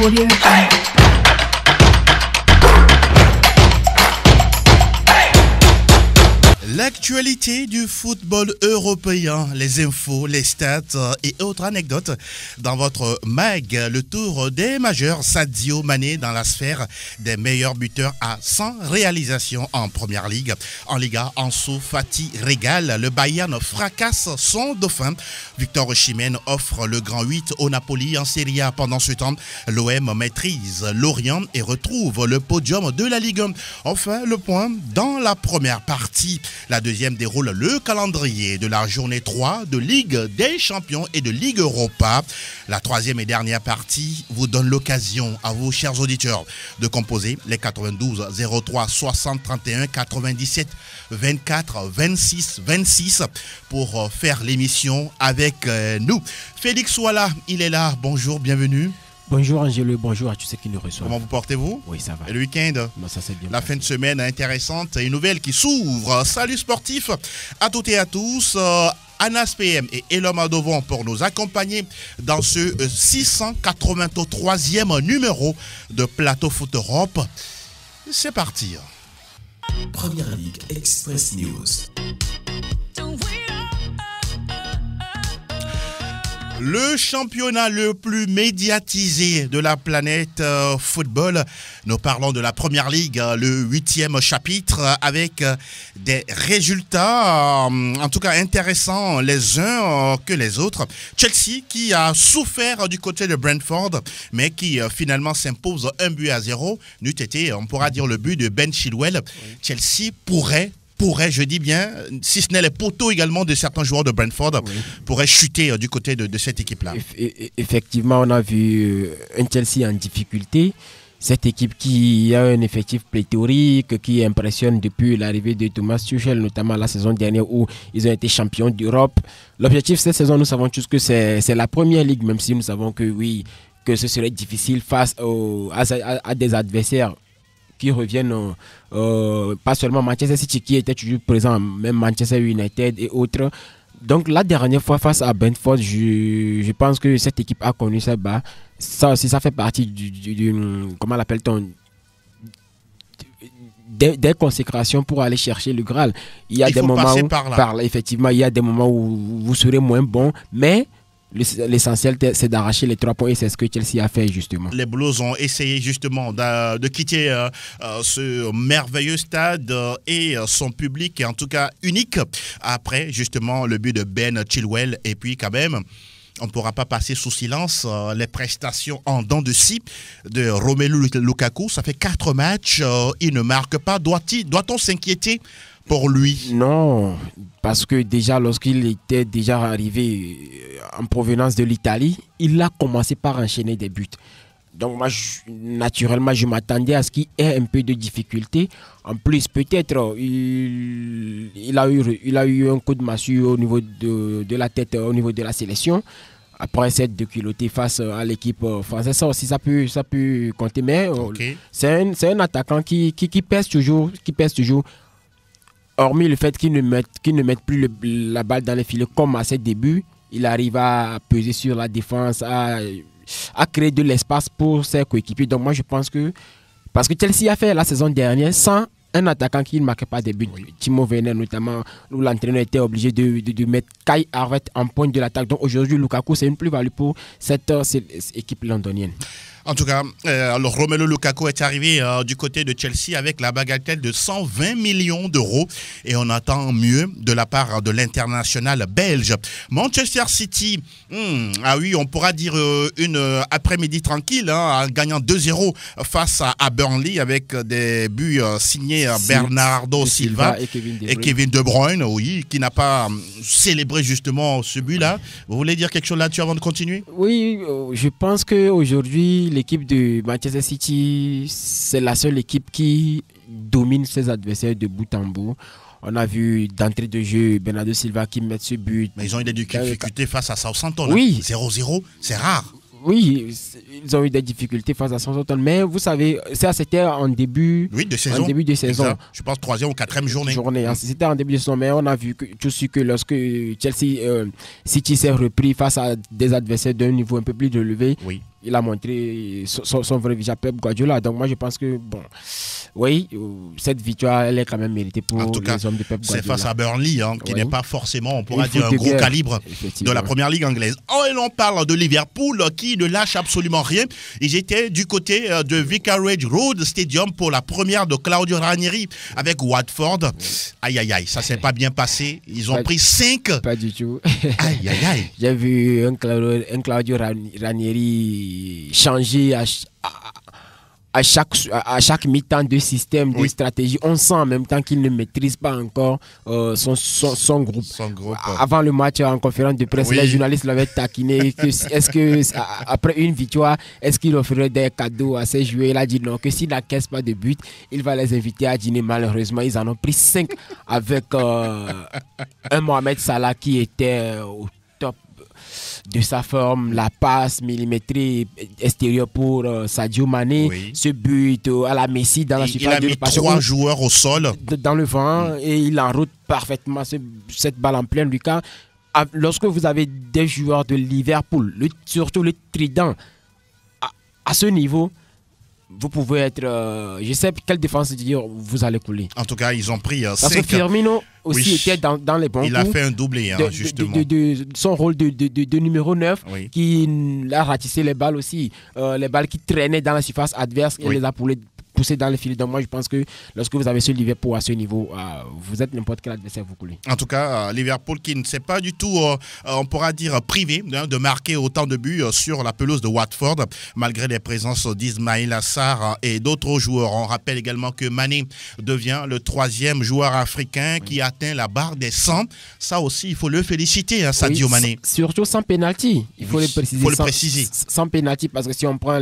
Audio Jungle. L'actualité du football européen, les infos, les stats et autres anecdotes dans votre mag, le tour des majeurs. Sadio Mané dans la sphère des meilleurs buteurs à 100 réalisations en Première Ligue. En Liga, Ansu Fati régale, le Bayern fracasse son dauphin. Victor Osimhen offre le grand 8 au Napoli en Serie A. Pendant ce temps, l'OM maîtrise Lorient et retrouve le podium de la Ligue 1. Enfin, le point dans la première partie. La deuxième déroule le calendrier de la journée 3 de Ligue des Champions et de Ligue Europa. La troisième et dernière partie vous donne l'occasion à vous, chers auditeurs, de composer les 92 03 60 31 97 24 26 26 pour faire l'émission avec nous. Félix Ouala, il est là. Bonjour, bienvenue. Bonjour Angelo, bonjour à tous ceux qui nous reçoivent. Comment vous portez-vous? Oui, ça va. Et le week-end? Non, ça c'est bien. La fin de semaine intéressante et une nouvelle qui s'ouvre. Salut sportif à toutes et à tous. Anas PM et Elom Adovon pour nous accompagner dans ce 683e numéro de Plateau Foot Europe. C'est parti. Première Ligue Express News. Le championnat le plus médiatisé de la planète football. Nous parlons de la Première Ligue, le 8e chapitre, avec des résultats en tout cas intéressants les uns que les autres. Chelsea qui a souffert du côté de Brentford, mais qui finalement s'impose 1-0. N'eût été, on pourra dire, le but de Ben Chilwell. Oui. Chelsea pourrait, je dis bien, si ce n'est les poteaux également de certains joueurs de Brentford, oui, pourraient chuter du côté de cette équipe-là. Effectivement, on a vu un Chelsea en difficulté. Cette équipe qui a un effectif pléthorique, qui impressionne depuis l'arrivée de Thomas Tuchel, notamment la saison dernière où ils ont été champions d'Europe. L'objectif cette saison, nous savons tous que c'est la Première Ligue, même si nous savons que oui, que ce serait difficile face à des adversaires qui reviennent, pas seulement Manchester City qui était toujours présent, même Manchester United et autres. Donc la dernière fois face à Brentford, je pense que cette équipe a connu ça bas. Ça aussi, ça fait partie du comment l'appelle-t-on, des consécrations pour aller chercher le Graal. Il y a des moments où, effectivement, il y a des moments où vous serez moins bon, mais l'essentiel, c'est d'arracher les 3 points et c'est ce que Chelsea a fait justement. Les Blues ont essayé justement de quitter ce merveilleux stade et son public, en tout cas unique, après justement le but de Ben Chilwell. Et puis quand même, on ne pourra pas passer sous silence les prestations en dents de scie de Romelu Lukaku. Ça fait 4 matchs, il ne marque pas. Doit-on s'inquiéter pour lui? Non, parce que déjà lorsqu'il était déjà arrivé en provenance de l'Italie, il a commencé par enchaîner des buts. Donc moi, naturellement, je m'attendais à ce qu'il ait un peu de difficulté. En plus, peut-être, il a eu un coup de massue au niveau de la tête, au niveau de la sélection. Après cette déculottée face à l'équipe française, ça aussi, ça peut compter. Mais okay, c'est un attaquant qui pèse toujours. Hormis le fait qu'il ne mette plus la balle dans les filets comme à ses débuts, il arrive à peser sur la défense, à créer de l'espace pour ses coéquipiers. Donc moi je pense que, parce que Chelsea a fait la saison dernière sans un attaquant qui ne marquait pas des buts, oui, Timo Werner notamment, où l'entraîneur était obligé de mettre Kai Havertz en pointe de l'attaque. Donc aujourd'hui Lukaku, c'est une plus-value pour cette équipe londonienne. En tout cas, Romelu Lukaku est arrivé du côté de Chelsea avec la bagatelle de 120 millions d'euros et on attend mieux de la part de l'international belge. Manchester City, ah oui, on pourra dire une après-midi tranquille, en gagnant 2-0 face à Burnley avec des buts signés Bernardo Silva et Kevin De Bruyne, oui, qui n'a pas célébré justement ce but-là. Vous voulez dire quelque chose là-dessus avant de continuer? Oui, je pense qu'aujourd'hui, l'équipe de Manchester City, c'est la seule équipe qui domine ses adversaires de bout en bout. On a vu d'entrée de jeu Bernardo Silva qui met ce but. Mais ils ont eu des difficultés face à Southampton. Oui. 0-0, c'est rare. Oui, ils ont eu des difficultés face à Southampton, mais vous savez, ça c'était en début, de saison. En début de saison. Exact. Je pense 3e ou 4e journée. C'était en début de saison, mais on a vu tout de suite que lorsque Chelsea City s'est repris face à des adversaires d'un niveau un peu plus élevé, oui, il a montré son vrai visage Pep Guardiola. Donc moi je pense que oui, cette victoire elle est quand même méritée pour les hommes de Pep Guardiola. C'est face à Burnley qui n'est pas forcément, on pourra dire, un gros calibre de la première ligue anglaise. Et on parle de Liverpool qui ne lâche absolument rien. Ils étaient du côté de Vicarage Road Stadium pour la première de Claudio Ranieri avec Watford. Aïe aïe aïe, ça s'est pas bien passé. Ils ont pris 5. Pas du tout. Aïe aïe aïe. J'ai vu un Claudio Ranieri changer à chaque mi-temps de système, de stratégie. On sent en même temps qu'il ne maîtrise pas encore son groupe. Avant le match en conférence de presse, les journalistes l'avaient taquiné. Est-ce que après une victoire, est-ce qu'il offrirait des cadeaux à ses joueurs? Il a dit non, que s'il n'encaisse pas de but, il va les inviter à dîner. Malheureusement, ils en ont pris 5 avec un Mohamed Salah qui était au top de sa forme, la passe millimétrée extérieure pour Sadio Mané, ce but à la Messi dans la surface de réparation. Il a mis 3 joueurs au sol. Dans le vent et il enroute parfaitement cette balle en plein Lucas. Lorsque vous avez des joueurs de Liverpool, surtout le trident, à ce niveau, vous pouvez être... je sais quelle défense dire vous allez couler. En tout cas, ils ont pris 5. Parce que Firmino aussi était dans les bons coups. Il a fait un doublé, justement. Son rôle de numéro 9, qui a ratissé les balles aussi. Les balles qui traînaient dans la surface adverse, il les a poussé dans les filets. Donc moi je pense que lorsque vous avez ce Liverpool à ce niveau, vous êtes n'importe quel adversaire, vous coulez. En tout cas, Liverpool qui ne s'est pas du tout, on pourra dire, privé de marquer autant de buts sur la pelouse de Watford, malgré les présences d'Ismaïla Sarr et d'autres joueurs. On rappelle également que Mané devient le 3e joueur africain qui atteint la barre des 100. Ça aussi, il faut le féliciter, Sadio Mané. Surtout sans pénalty, il faut le préciser. Il faut le préciser. Sans pénalty, parce que si on prend,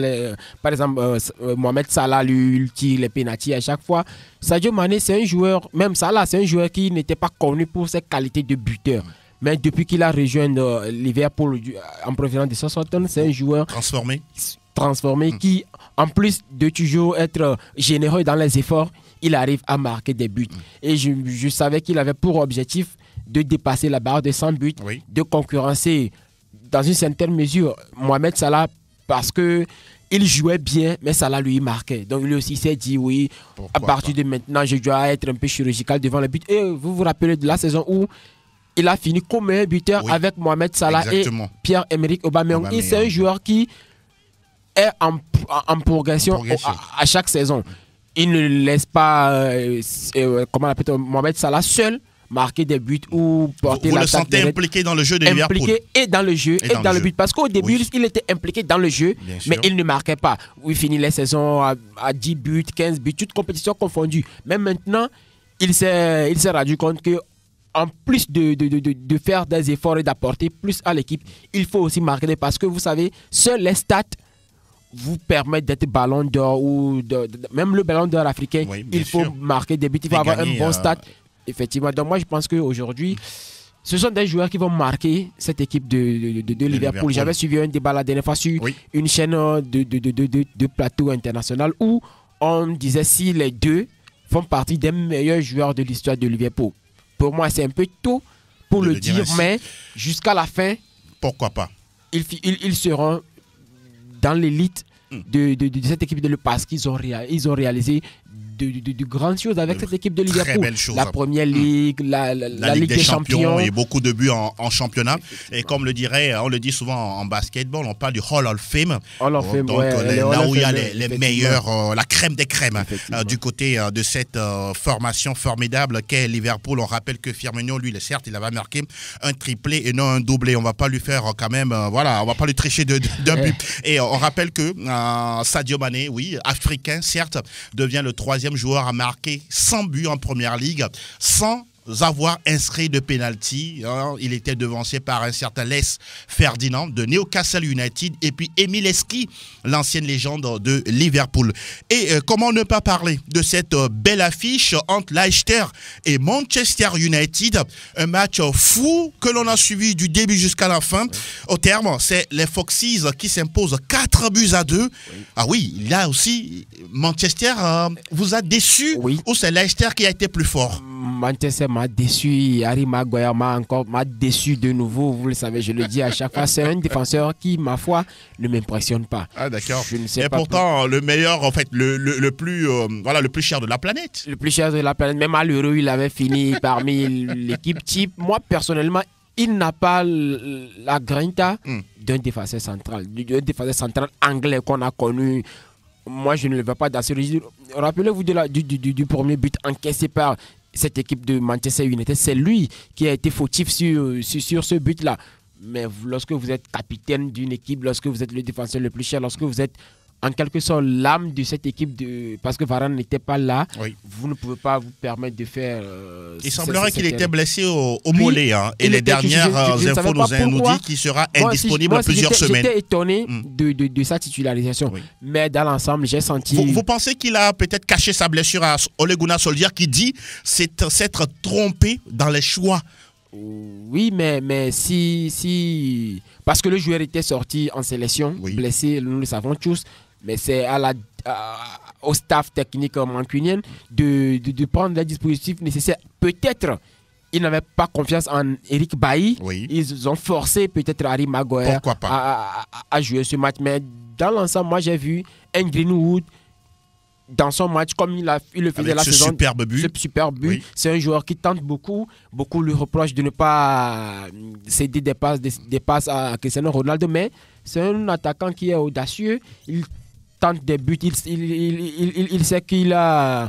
par exemple, Mohamed Salah, lui, tire les pénaltys à chaque fois. Sadio Mané, c'est un joueur, même Salah, c'est un joueur qui n'était pas connu pour ses qualités de buteur. Mais depuis qu'il a rejoint Liverpool en provenance de Southampton, c'est un joueur transformé qui, en plus de toujours être généreux dans les efforts, il arrive à marquer des buts. Et je savais qu'il avait pour objectif de dépasser la barre de 100 buts, de concurrencer dans une certaine mesure Mohamed Salah, parce que il jouait bien, mais Salah lui marquait. Donc lui aussi s'est dit à partir de maintenant, je dois être un peu chirurgical devant le but. Et vous vous rappelez de la saison où il a fini comme meilleur buteur avec Mohamed Salah et Pierre-Emerick Aubameyang. Et c'est un joueur qui est en progression à chaque saison. Il ne laisse pas Mohamed Salah seul marquer des buts ou porter l'attaque. Vous le sentez impliqué dans le jeu de Liverpool. Impliqué et dans le jeu et dans le but. Parce qu'au début, il était impliqué dans le jeu, mais il ne marquait pas. Il finit les saisons à 10 buts, 15 buts, toutes compétitions confondues. Mais maintenant, il s'est rendu compte que en plus de faire des efforts et d'apporter plus à l'équipe, il faut aussi marquer, parce que vous savez, seuls les stats vous permettent d'être ballon d'or ou même le ballon d'or africain. Il faut marquer des buts, il faut avoir un bon stat. Effectivement, donc moi je pense qu'aujourd'hui, ce sont des joueurs qui vont marquer cette équipe de Liverpool. J'avais suivi un débat la dernière fois sur une chaîne de plateau international où on disait si les deux font partie des meilleurs joueurs de l'histoire de Liverpool. Pour moi, c'est un peu tôt pour le dire, mais jusqu'à la fin, pourquoi pas, ils seront dans l'élite de cette équipe de Liverpool parce qu'ils ont réalisé de grandes choses avec cette équipe de Liverpool. La Première Ligue, la Ligue des Champions et beaucoup de buts en championnat. Et comme on le dit souvent en basketball, on parle du Hall of Fame. Donc là où il y a les meilleurs, la crème des crèmes du côté de cette formation formidable qu'est Liverpool. On rappelle que Firmino, lui, certes, il avait marqué un triplé et non un doublé. On va pas lui faire quand même, on va pas lui tricher d'un but. Et on rappelle que Sadio Mané, africain, certes, devient le 3e joueur à marquer 100 buts en Première Ligue sans avoir inscrit de penalty. Il était devancé par un certain Les Ferdinand de Newcastle United et puis Emile Heskey, l'ancienne légende de Liverpool. Et comment ne pas parler de cette belle affiche entre Leicester et Manchester United, un match fou que l'on a suivi du début jusqu'à la fin. Au terme, c'est les Foxes qui s'imposent 4-2. Ah oui, là aussi, Manchester vous a déçu ou c'est Leicester qui a été plus fort? Manchester m'a déçu, Harry Maguire m'a déçu de nouveau, vous le savez, je le dis à chaque fois, c'est un défenseur qui, ma foi, ne m'impressionne pas. Ah d'accord. Je ne sais Et pas pourtant, le meilleur, en fait, le plus cher de la planète. Le plus cher de la planète, même malheureux, il avait fini parmi l'équipe type. Moi, personnellement, il n'a pas la grinta d'un défenseur central anglais qu'on a connu. Moi, je ne le veux pas dans ce registre. Rappelez-vous du premier but encaissé par cette équipe de Manchester United. C'est lui qui a été fautif sur ce but-là. Mais lorsque vous êtes capitaine d'une équipe, lorsque vous êtes le défenseur le plus cher, lorsque vous êtes en quelque sorte l'âme de cette équipe, parce que Varane n'était pas là, vous ne pouvez pas vous permettre de faire... il semblerait qu'il était blessé au mollet. Hein, et les dernières infos nous disent qu'il sera indisponible plusieurs semaines. J'étais étonné de sa titularisation. Oui. Mais dans l'ensemble, j'ai senti... Vous pensez qu'il a peut-être caché sa blessure à Ole Gunnar Solskjaer qui dit s'être trompé dans les choix? Oui, mais si... Parce que le joueur était sorti en sélection, blessé, nous le savons tous. Mais c'est au staff technique mancunien de prendre les dispositifs nécessaires. Peut-être ils n'avaient pas confiance en Eric Bailly. Oui. Ils ont forcé peut-être Harry Maguire à jouer ce match. Mais dans l'ensemble, moi j'ai vu un Greenwood dans son match comme il le faisait la saison. Superbe but. Ce superbe but. Oui. C'est un joueur qui tente beaucoup. Beaucoup lui reprochent de ne pas céder des passes à Cristiano Ronaldo. Mais c'est un attaquant qui est audacieux. Il tente des buts, il sait qu'il a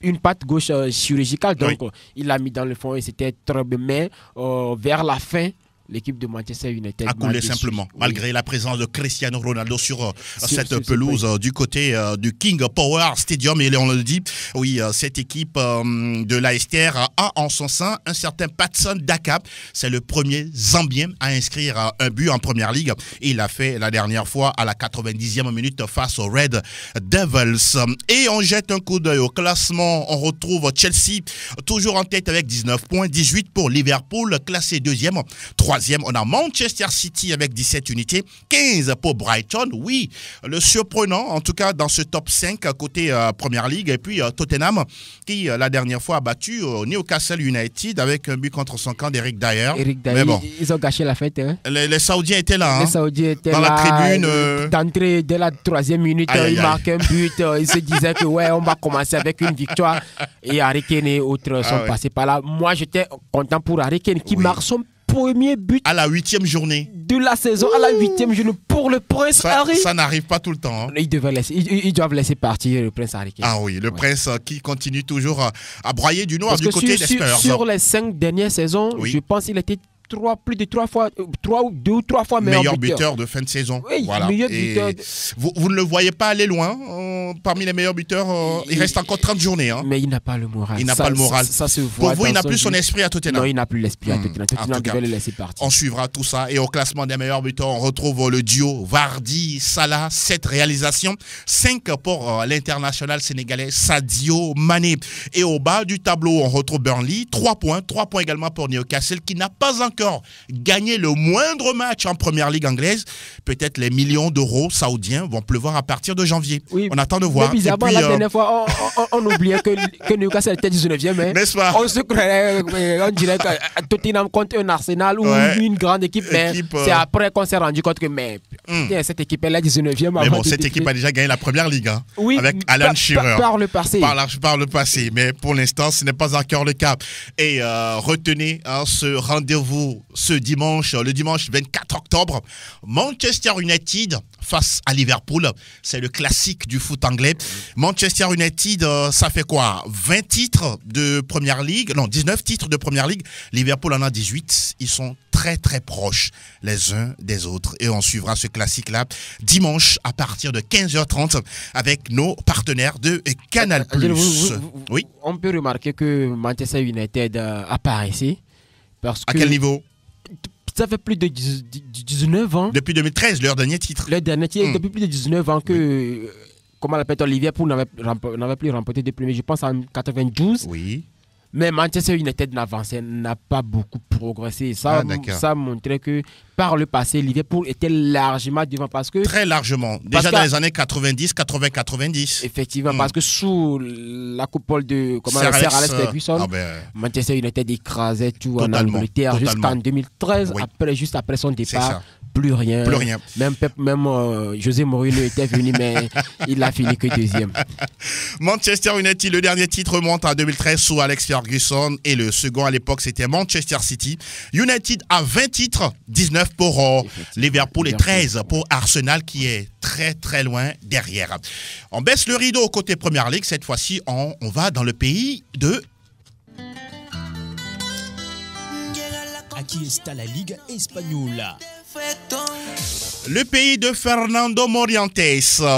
une patte gauche chirurgicale, donc il l'a mis dans le fond et c'était très bien. Mais vers la fin, l'équipe de Manchester United a coulé simplement, malgré la présence de Cristiano Ronaldo sur cette pelouse du côté du King Power Stadium. Et on le dit, cette équipe de Leicester a en son sein un certain Patson Daka. C'est le premier Zambien à inscrire un but en Première Ligue. Il l'a fait la dernière fois à la 90e minute face aux Red Devils. Et on jette un coup d'œil au classement. On retrouve Chelsea toujours en tête avec 19 points, 18 pour Liverpool, classé deuxième. Troisième, on a Manchester City avec 17 unités, 15 pour Brighton. Oui, le surprenant, en tout cas dans ce top 5 côté Première Ligue. Et puis Tottenham, qui la dernière fois a battu Newcastle United avec un but contre son camp d'Eric Dyer. Mais bon, ils ont gâché la fête. Hein. Les Saoudiens étaient là. Les Saoudiens étaient dans là, la tribune. D'entrée dès la 3e minute, ils marquaient un but. Ils se disaient que on va commencer avec une victoire. Et Harry Kane et autres sont passés par là. Moi, j'étais content pour Harry Kane qui marque son premier but à la 8e journée de la saison, à la 8e journée pour le Prince Harry. Ça n'arrive pas tout le temps. Hein. Ils doivent laisser partir le Prince Harry Kane. Ah oui, le Prince qui continue toujours à broyer du noir du côté des Spurs. Sur les 5 dernières saisons, je pense qu'il était plus de 3 fois, 2 ou 3 fois meilleur buteur de fin de saison. Oui, voilà. Meilleur buteur. Vous ne le voyez pas aller loin parmi les meilleurs buteurs. Il reste encore 30 journées. Hein. Mais il n'a pas le moral. Il n'a pas le moral. Ça se voit. Pour vous, il n'a plus son esprit à Tottenham. Non, il n'a plus l'esprit à Tottenham. Tottenham devait le laisser partir. On suivra tout ça. Et au classement des meilleurs buteurs, on retrouve le duo Vardy-Salah, 7 réalisations, 5 pour l'international sénégalais Sadio Mané. Et au bas du tableau, on retrouve Burnley, 3 points. 3 points également pour Newcastle, qui n'a pas encore gagner le moindre match en Première Ligue anglaise. Peut-être les millions d'euros saoudiens vont pleuvoir à partir de janvier. Oui, on attend de voir. Mais bizarrement, la dernière fois, on oubliait que Newcastle était 19e. Mais on se croirait, on dirait que Tottenham contre un Arsenal ou une grande équipe. Mais c'est après qu'on s'est rendu compte que cette équipe elle est 19e. Mais bon, cette équipe a déjà gagné la Première Ligue avec Alan Shearer. Par le passé. Par le passé. Mais pour l'instant, ce n'est pas encore le cas. Et retenez ce rendez-vous ce dimanche, le dimanche 24 octobre, Manchester United face à Liverpool. C'est le classique du foot anglais. Manchester United, ça fait quoi? 20 titres de Première Ligue, non, 19 titres de Première Ligue. Liverpool en a 18. Ils sont très très proches les uns des autres. Et on suivra ce classique-là dimanche à partir de 15h30 avec nos partenaires de Canal+. Oui. On peut remarquer que Manchester United apparaissait. À quel niveau? Ça fait plus de 19 ans. Depuis 2013, leur dernier titre. Depuis plus de 19 ans que, comment l'appelle-t-on, Liverpool n'avait plus remporté de premier. Je pense en 92. Oui. Mais Manchester United n'a pas beaucoup progressé. Ça montrait que par le passé, Liverpool était largement devant parce que... Très largement. Déjà dans les années 90, 80-90. Effectivement, parce que sous la coupole de Sir Alex Ferguson, Manchester United écrasait tout en Angleterre jusqu'en 2013, juste après son départ. Plus rien. Même José Mourinho était venu, mais il a fini que deuxième. Manchester United, le dernier titre remonte en 2013 sous Alex Ferguson et le second à l'époque c'était Manchester City. United a 20 titres, 19 pour Liverpool et 13 pour Arsenal qui est très très loin derrière. On baisse le rideau côté Premier League, cette fois-ci on va dans le pays de... Aquí está la Liga Española. Le pays de Fernando Morientes.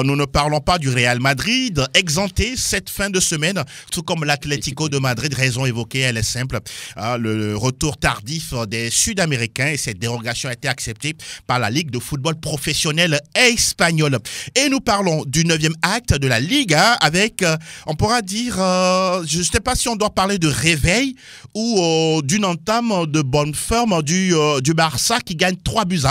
Nous ne parlons pas du Real Madrid, exempté cette fin de semaine, tout comme l'Atlético de Madrid. Raison évoquée, elle est simple. Le retour tardif des Sud-Américains et cette dérogation a été acceptée par la Ligue de football professionnel espagnole. Et nous parlons du 9e acte de la Liga avec, on pourra dire, je ne sais pas si on doit parler de réveil ou d'une entame de bonne forme du Barça qui gagne 3-1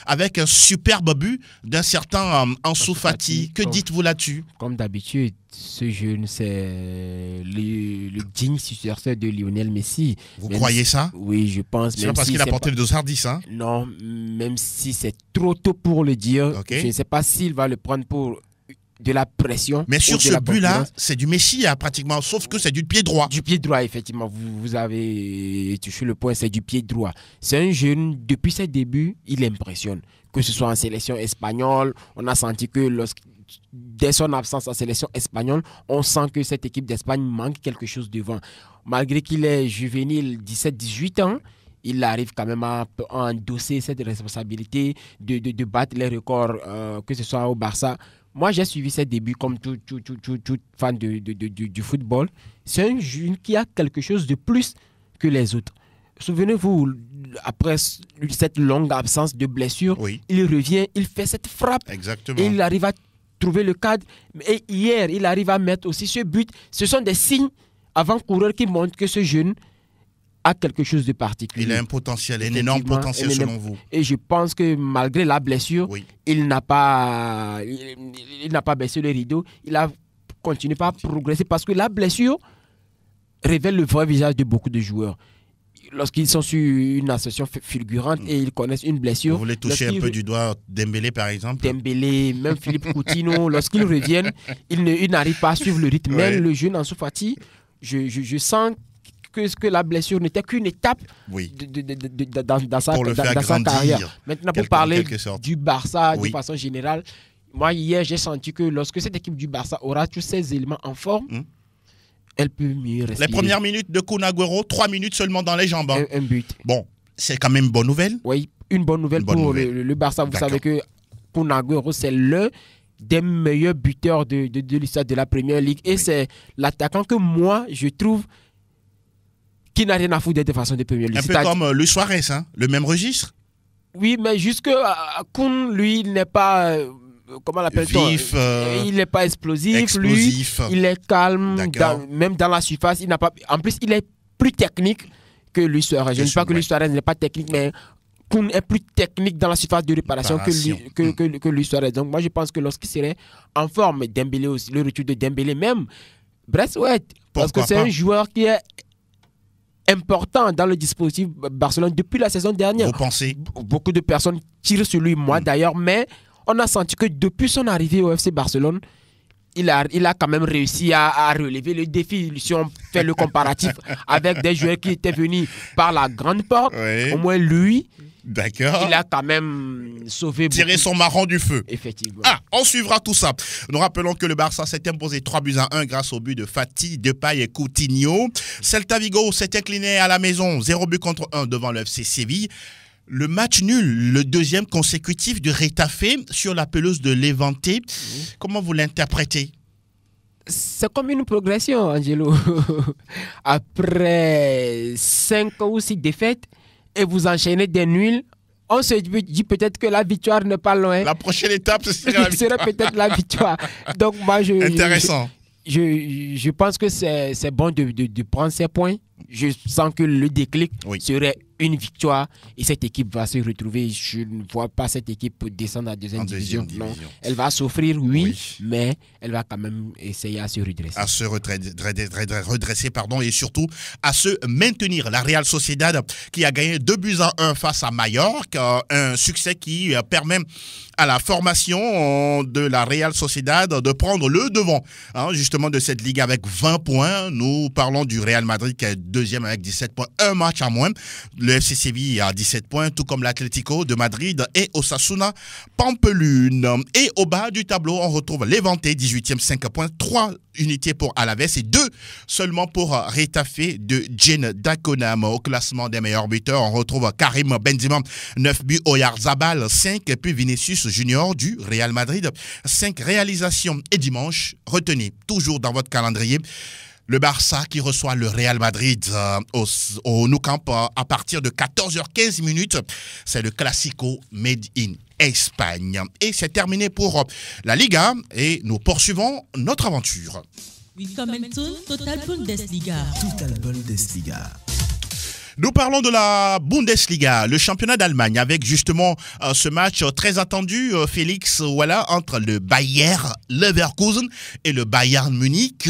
avec un superbe but d'un certain Ansu Fati. Que dites-vous là-dessus? Comme d'habitude, ce jeune, c'est le digne successeur de Lionel Messi. Vous croyez ça? Oui, je pense. C'est pas parce qu'il a porté le dossard 10, hein? Non, même si c'est trop tôt pour le dire. Je ne sais pas s'il va le prendre pour de la pression. Mais sur ce but-là, c'est du Messi pratiquement, sauf que c'est du pied droit. Du pied droit, effectivement. Vous avez touché le point, c'est du pied droit. C'est un jeune, depuis ses débuts, il impressionne. Que ce soit en sélection espagnole, on a senti que dès son absence en sélection espagnole, on sent que cette équipe d'Espagne manque quelque chose devant. Malgré qu'il est juvénile, 17-18 ans, il arrive quand même à endosser cette responsabilité de battre les records, que ce soit au Barça. Moi, j'ai suivi ses débuts comme tout fan du football. C'est un jeune qui a quelque chose de plus que les autres. Souvenez-vous, après cette longue absence de blessure, il revient, il fait cette frappe. Exactement. Et il arrive à trouver le cadre. Et hier, il arrive à mettre aussi ce but. Ce sont des signes avant-coureurs qui montrent que ce jeune a quelque chose de particulier. Il a un potentiel, un énorme potentiel selon vous. Et je pense que malgré la blessure, il n'a pas baissé le rideau. Il a continué à progresser parce que la blessure révèle le vrai visage de beaucoup de joueurs. Lorsqu'ils sont sur une association fulgurante et ils connaissent une blessure... Vous voulez toucher un peu du doigt Dembélé, par exemple? Dembélé, même Philippe Coutinho, lorsqu'ils reviennent, ils n'arrivent pas à suivre le rythme. Même le jeune Ansu Fati, je sens que la blessure n'était qu'une étape dans sa carrière. Maintenant, pour parler du Barça de façon générale, moi, hier, j'ai senti que lorsque cette équipe du Barça aura tous ces éléments en forme, elle peut mieux respirer. Les premières minutes de Kun Agüero, 3 minutes seulement dans les jambes. Un but. Bon, c'est quand même une bonne nouvelle. Oui, une bonne nouvelle pour le Barça. Vous savez que Kun Agüero, c'est l'un des meilleurs buteurs de l'histoire de la Première Ligue. Et c'est l'attaquant que moi, je trouve qui n'a rien à foutre de façon de Première Ligue. Un peu comme Luis Suarez, hein, le même registre. Oui, mais jusque Kun, lui, il n'est pas... comment l'appelle-t-on? Vif, il n'est pas explosif. Lui, il est calme, même dans la surface. Il n'a pas... En plus, il est plus technique que Luis Suarez. Je ne dis pas que Luis Suarez n'est pas technique, mais Kun est plus technique dans la surface de réparation que Luis Suarez. Donc moi, je pense que lorsqu'il serait en forme, Dembélé aussi, le retour de Dembélé même, Braithwaite, parce que c'est un joueur qui est important dans le dispositif Barcelone depuis la saison dernière. Vous pensez? Beaucoup de personnes tirent sur lui, moi d'ailleurs, mais on a senti que depuis son arrivée au FC Barcelone, il a quand même réussi à relever le défi. Si on fait le comparatif avec des joueurs qui étaient venus par la grande porte, au moins lui, il a quand même sauvé tiré son marron du feu. Effectivement. On suivra tout ça. Nous rappelons que le Barça s'est imposé 3-1 grâce au but de Fati, Depay et Coutinho. Celta Vigo s'est incliné à la maison 0-1 devant le FC Séville. Le match nul, le deuxième consécutif de Retafe sur la pelouse de Levante. Comment vous l'interprétez? C'est comme une progression, Angelo. Après 5 ou 6 défaites et vous enchaînez des nuls, on se dit peut-être que la victoire n'est pas loin. La prochaine étape, ce serait la victoire. serait peut-être la victoire. Donc moi, intéressant. je pense que c'est bon de prendre ces points. Je sens que le déclic serait une victoire et cette équipe va se retrouver. Je ne vois pas cette équipe descendre à deuxième division. Non. Elle va souffrir, mais elle va quand même essayer à se redresser. À se redresser, pardon, et surtout à se maintenir. La Real Sociedad qui a gagné 2-1 face à Mallorca, un succès qui permet à la formation de la Real Sociedad de prendre le devant justement de cette ligue avec 20 points. Nous parlons du Real Madrid qui est deuxième avec 17 points, un match à moins. Le FC Séville a 17 points, tout comme l'Atlético de Madrid et Osasuna Pampelune. Et au bas du tableau, on retrouve Levante, 18e, 5 points, 3 unités pour Alaves et 2 seulement pour Retafe de Jane Daconam. Au classement des meilleurs buteurs, on retrouve Karim Benzema, 9 buts, Oyarzabal, 5, et puis Vinicius Junior du Real Madrid, 5 réalisations. Et dimanche, retenez, toujours dans votre calendrier, le Barça qui reçoit le Real Madrid au Nou Camp à partir de 14h15 minutes. C'est le Classico Made in Espagne. Et c'est terminé pour la Liga et nous poursuivons notre aventure. Willkommen zu Total Bundesliga. Total Bundesliga. Nous parlons de la Bundesliga, le championnat d'Allemagne, avec justement ce match très attendu, Félix, voilà, entre le Bayer Leverkusen et le Bayern Munich.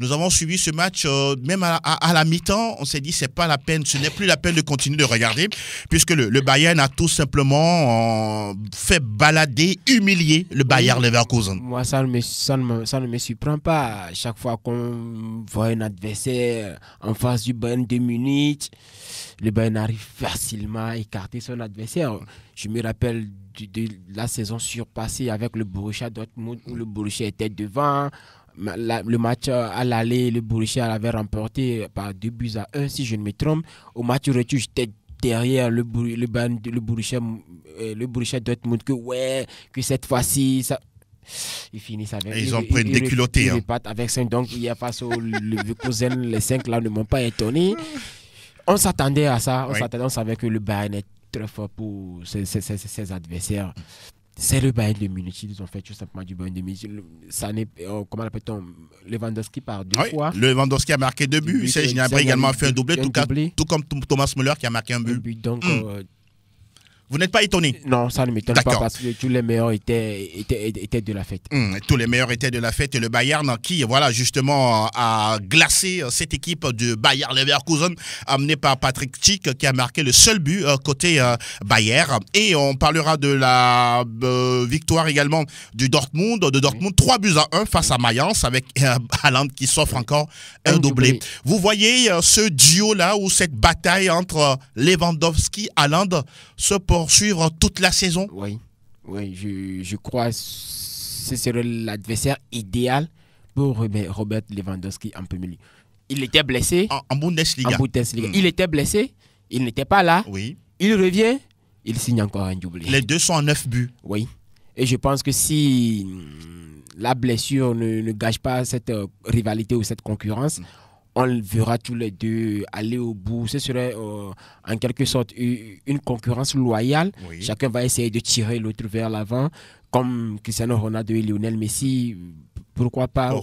Nous avons suivi ce match même à la mi-temps. On s'est dit c'est pas la peine, ce n'est plus la peine de continuer de regarder, puisque le Bayern a tout simplement fait balader, humilier le Bayer Leverkusen. Moi, ça ne me surprend pas. À chaque fois qu'on voit un adversaire en face du Bayern de Munich, le Bayern arrive facilement à écarter son adversaire. Je me rappelle de la saison surpassée avec le Borussia Dortmund où le Borussia était devant. Le match à l'aller, le Borussia l'avait remporté par 2-1 si je ne me trompe. Au match retour, j'étais derrière le Borussia Dortmund que cette fois-ci ça ils finissent avec. Et ils ont pris une déculottée. Ils repartent avec 5. Donc hier face au Leverkusen, les 5 là ne m'ont pas étonné. On s'attendait à ça. On savait que le Bayern est très fort pour ses adversaires. C'est le Bayern de Munich. Ils ont fait tout simplement du Bayern de Munich. Comment l'appelle-t-on? Lewandowski par 2 fois. Lewandowski a marqué 2 buts. Serge Gnabry également a fait un doublé, tout comme Thomas Müller qui a marqué un but. Donc, vous n'êtes pas étonné? Non, ça ne m'étonne pas parce que tous les meilleurs étaient de la fête. Tous les meilleurs étaient de la fête et le Bayern qui, voilà, justement, a glacé cette équipe de Bayer Leverkusen amenée par Patrick Schick qui a marqué le seul but côté Bayer. Et on parlera de la victoire également du Dortmund. 3-1 face à Mayence avec Haaland qui s'offre encore un doublé. Vous voyez ce duo-là ou cette bataille entre Lewandowski et Haaland se poursuivre toute la saison? Oui, je crois que ce serait l'adversaire idéal pour Robert Lewandowski en Premier League. Il était blessé en Bundesliga. Il était blessé, il n'était pas là. Oui. Il revient, il signe encore un doublé. Les deux sont en 9 buts. Oui. Et je pense que si la blessure ne gâche pas cette rivalité ou cette concurrence, on verra tous les deux aller au bout. Ce serait en quelque sorte une concurrence loyale. Oui. Chacun va essayer de tirer l'autre vers l'avant, comme Cristiano Ronaldo et Lionel Messi. Pourquoi pas?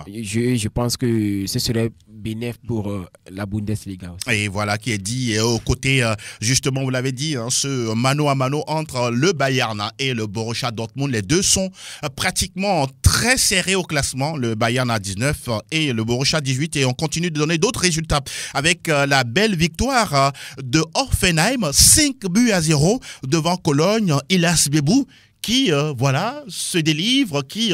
Je pense que ce serait bénéfique pour la Bundesliga aussi. Et voilà qui est dit aux côtés, justement, vous l'avez dit, ce mano à mano entre le Bayern et le Borussia Dortmund. Les deux sont pratiquement très serrés au classement. Le Bayern a 19 et le Borussia 18. Et on continue de donner d'autres résultats avec la belle victoire de Hoffenheim, 5-0 devant Cologne. Illas Bebou qui se délivre, qui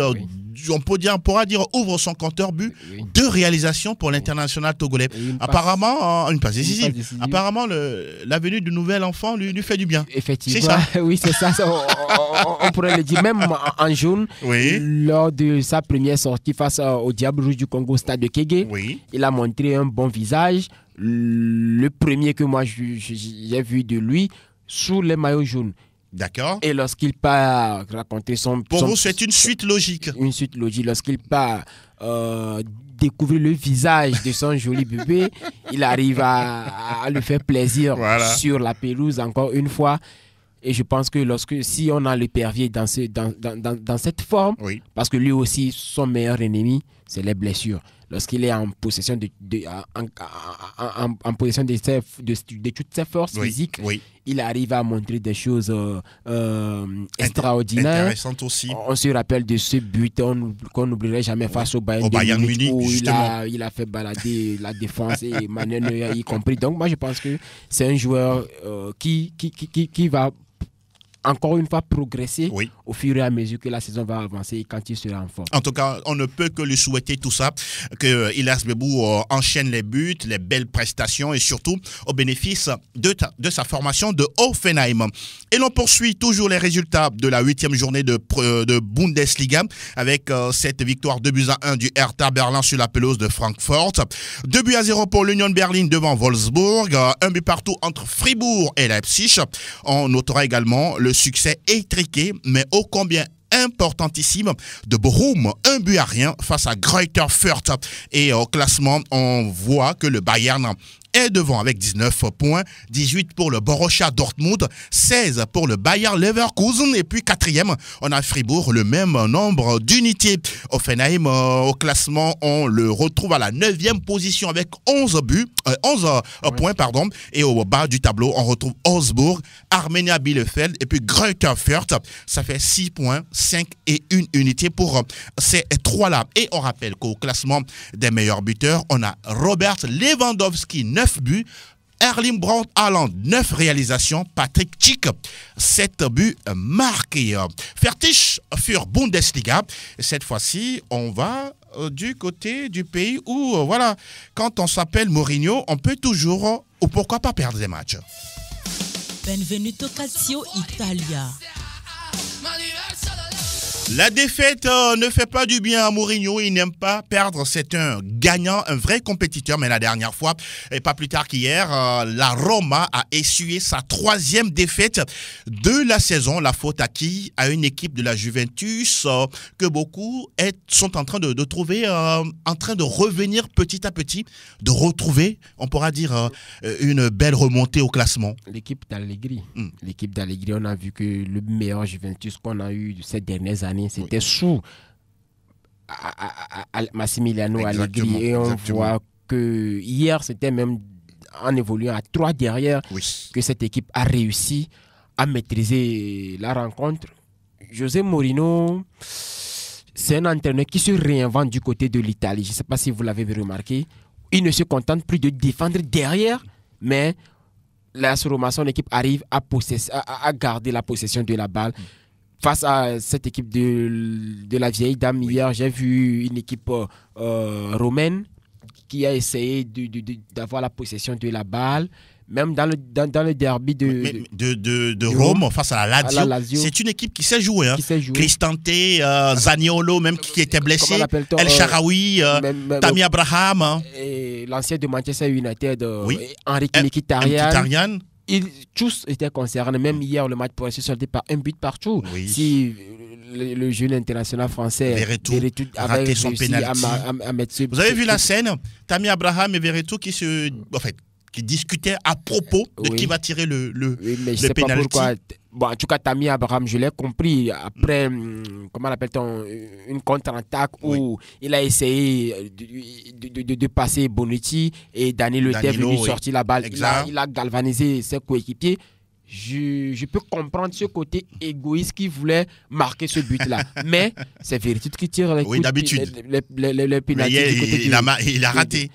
on pourra dire ouvre son compteur but. 2 réalisations pour l'international togolais. Apparemment, une passe décisive. Apparemment, la venue du nouvel enfant lui fait du bien. Effectivement, c'est ça. Oui, c'est ça. On pourrait le dire, même en jaune, lors de sa première sortie face au Diable Rouge du Congo, Stade de Kégué, il a montré un bon visage. Le premier que moi j'ai vu de lui sous les maillots jaunes. D'accord. Et lorsqu'il part raconter Pour vous, c'est une suite logique. Une suite logique. Lorsqu'il part découvrir le visage de son joli bébé, il arrive à lui faire plaisir sur la pelouse encore une fois. Et je pense que si on a le Pervier dans cette forme, Oui. parce que lui aussi, son meilleur ennemi, c'est les blessures. Lorsqu'il est en possession en possession de toutes ses forces physiques, il arrive à montrer des choses extraordinaires. Intéressantes aussi. On se rappelle de ce but qu'on n'oublierait jamais face au Bayern Munich, où il a fait balader la défense et Manuel Neuer y compris. Donc moi je pense que c'est un joueur qui va encore une fois progresser au fur et à mesure que la saison va avancer et quand il sera en forme. En tout cas, on ne peut que lui souhaiter tout ça, que Ilyas Bebou enchaîne les buts, les belles prestations et surtout au bénéfice de sa formation de Hoffenheim. Et l'on poursuit toujours les résultats de la 8e journée de Bundesliga avec cette victoire 2-1 du Hertha Berlin sur la pelouse de Francfort. 2-0 pour l'Union Berlin devant Wolfsburg. 1 but partout entre Fribourg et Leipzig. On notera également le succès étriqué, mais ô combien importantissime de Bochum, 1-0 face à Greuther Fürth. Et au classement, on voit que le Bayern est devant avec 19 points, 18 pour le Borussia Dortmund, 16 pour le Bayer Leverkusen et puis 4e, on a Fribourg, le même nombre d'unités. Hoffenheim, au classement, on le retrouve à la 9e position avec 11 points, et au bas du tableau, on retrouve Augsbourg, Arminia Bielefeld et puis Greuther Fürth. Ça fait 6 points, 5 et 1 unité pour ces trois-là. Et on rappelle qu'au classement des meilleurs buteurs, on a Robert Lewandowski, 9 buts, Erling Braut Haaland, 9 réalisations, Patrick Schick, 7 buts marqués. Fertig für Bundesliga. Et cette fois-ci, on va du côté du pays où, quand on s'appelle Mourinho, on peut toujours, ou pourquoi pas perdre des matchs. Benvenuto Calcio Italia. La défaite ne fait pas du bien à Mourinho, il n'aime pas perdre, c'est un gagnant, un vrai compétiteur, mais la dernière fois, et pas plus tard qu'hier, la Roma a essuyé sa 3e défaite de la saison. La faute à qui? À une équipe de la Juventus que beaucoup sont en train de trouver, en train de revenir petit à petit, de retrouver, on pourra dire, une belle remontée au classement. L'équipe d'Allegri, on a vu que le meilleur Juventus qu'on a eu ces dernières années, c'était sous Massimiliano Allegri. Et on voit que hier, c'était même en évoluant à 3 derrière que cette équipe a réussi à maîtriser la rencontre. José Mourinho, c'est un entraîneur qui se réinvente du côté de l'Italie. Je ne sais pas si vous l'avez remarqué. Il ne se contente plus de défendre derrière, mais la Roma, son équipe arrive à garder la possession de la balle. Face à cette équipe de la vieille dame, hier, j'ai vu une équipe romaine qui a essayé d'avoir la possession de la balle. Même dans le derby de Rome face à la Lazio, c'est une équipe qui sait jouer. Cristante, Zaniolo, même qui était blessé, El Shaarawy, Tammy Abraham. Et l'ancien de Manchester United, Henrik Mkhitaryan. Ils tous étaient concernés. Même hier, le match pourrait se solder par un but partout. Si le jeune international français Verretou avait raté son pénalty à mettre ce... Vous avez vu la scène? Tammy Abraham et Verretou qui discutaient à propos de qui va tirer le mais je sais pénalty. Pas pourquoi. Bon, en tout cas, Tammy Abraham, je l'ai compris après, comment l'appelle-t-on, une contre-attaque où il a essayé de passer Bonucci et Danilo était venu sortir la balle. Il a galvanisé ses coéquipiers. Je peux comprendre ce côté égoïste qui voulait marquer ce but-là. Mais c'est Verretou qui tire les pénaltys du côté il a raté.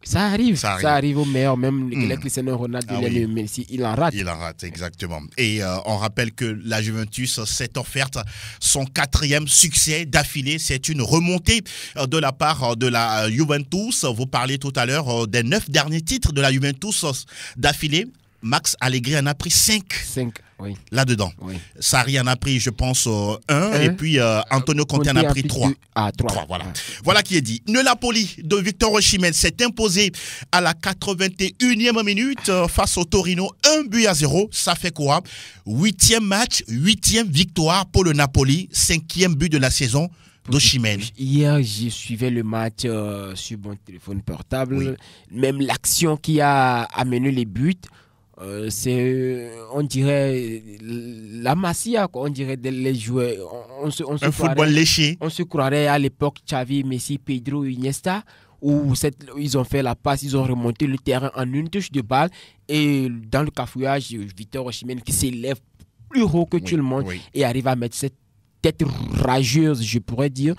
Ça arrive au meilleur, même les Cristiano Ronaldo, Messi, il en rate. Il en rate, exactement. Et on rappelle que la Juventus s'est offerte son 4e succès d'affilée. C'est une remontée de la part de la Juventus. Vous parliez tout à l'heure des 9 derniers titres de la Juventus d'affilée. Max Allegri en a pris 5. Là-dedans. Sarri en a pris, je pense, 1. Et puis Antonio Conte en a pris 3. 3, voilà. Voilà qui est dit. Le Napoli de Victor Osimhen s'est imposé à la 81e minute face au Torino. 1-0. Ça fait quoi? 8e match, 8e victoire pour le Napoli. 5e but de la saison d'Osimhen. Hier, je suivais le match sur mon téléphone portable. Même l'action qui a amené les buts. c'est, on dirait, la Masia, quoi. On dirait les joueurs. On se Un football léché. On se croirait à l'époque Xavi, Messi, Pedro, Iniesta, où ils ont fait la passe, ils ont remonté le terrain en une touche de balle. Et dans le cafouillage, Victor Osimhen qui s'élève plus haut que tout le monde et arrive à mettre cette tête rageuse, je pourrais dire.